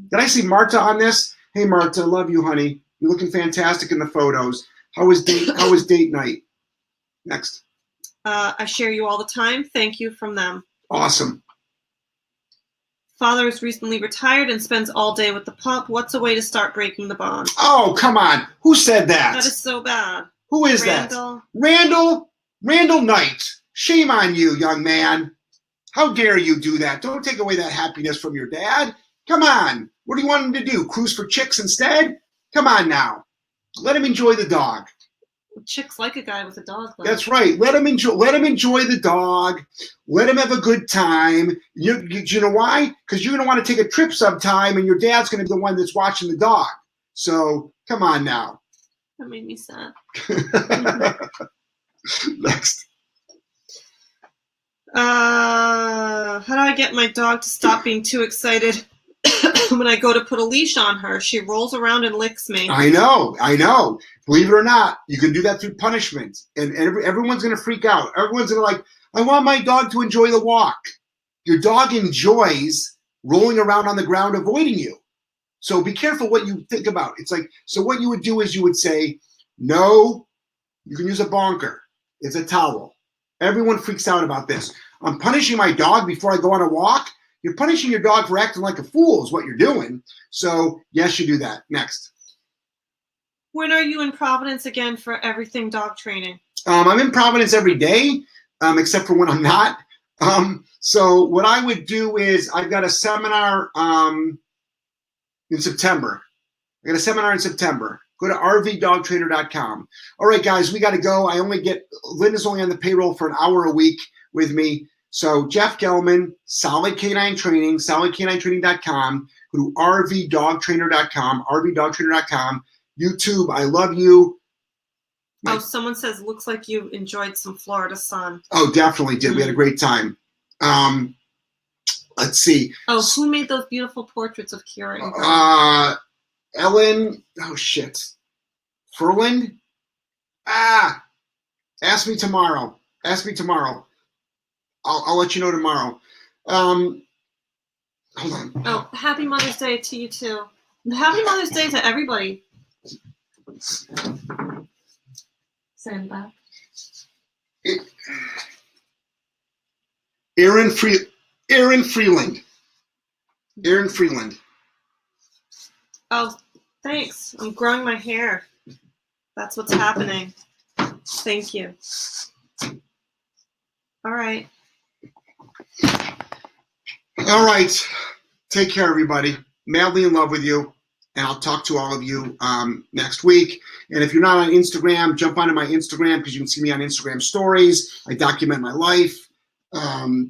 Did I see Marta on this? Hey, Marta, love you, honey. You're looking fantastic in the photos. How was date night? Next. I share you all the time. Thank you from them. Awesome. Father is recently retired and spends all day with the pup. What's a way to start breaking the bond? Oh, come on. Who said that? That is so bad. Who is Randall. that? Randall Knight. Shame on you, young man. How dare you do that? Don't take away that happiness from your dad. Come on. What do you want him to do? Cruise for chicks instead? Come on now. Let him enjoy the dog. Chicks like a guy with a dog. Though. That's right. Let him enjoy the dog. Let him have a good time. You know why? Because you're going to want to take a trip sometime, and your dad's going to be the one that's watching the dog. So come on now. That made me sad. Next. How do I get my dog to stop being too excited when I go to put a leash on her? She rolls around and licks me. I know. Believe it or not, you can do that through punishment. And everyone's going to freak out. Everyone's going to like, I want my dog to enjoy the walk. Your dog enjoys rolling around on the ground avoiding you. So be careful what you think about. It's like, so what you would do is you would say, no, you can use a bonker. It's a towel. Everyone freaks out about this. I'm punishing my dog before I go on a walk. You're punishing your dog for acting like a fool is what you're doing. So yes, you do that. Next. When are you in Providence again for everything dog training? I'm in Providence every day, except for when I'm not. So what I would do is I've got a seminar in September. I got a seminar in September. Go to rvdogtrainer.com. All right, guys, we got to go. Linda's only on the payroll for an hour a week with me. So Jeff Gelman, Solid Canine Training, solidk9training.com. Go to rvdogtrainer.com, rvdogtrainer.com. YouTube, I love you. Oh, someone says, looks like you enjoyed some Florida sun. Oh, definitely did. We had a great time. Let's see. Oh, who made those beautiful portraits of Kira and Greg? Ellen, oh shit. Furland? Ask me tomorrow. I'll let you know tomorrow. Hold on. Oh, happy Mother's Day to you too. Happy Mother's Day to everybody. Send back. Aaron Freeland. Oh, thanks. I'm growing my hair. That's what's happening. Thank you. All right. All right. Take care, everybody. Madly in love with you. And I'll talk to all of you next week. And if you're not on Instagram, jump onto my Instagram because you can see me on Instagram stories. I document my life.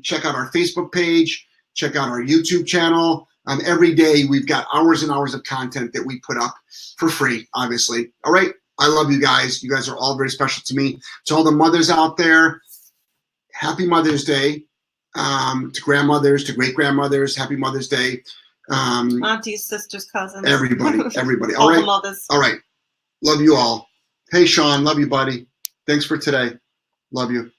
Check out our Facebook page. Check out our YouTube channel. Every day we've got hours and hours of content that we put up for free, obviously. All right. I love you guys. You guys are all very special to me. To all the mothers out there, happy Mother's Day. To grandmothers, to great-grandmothers, happy Mother's Day. Aunties, sisters, cousins. Everybody. All All right. the mothers. All right. Love you all. Hey, Sean. Love you, buddy. Thanks for today. Love you.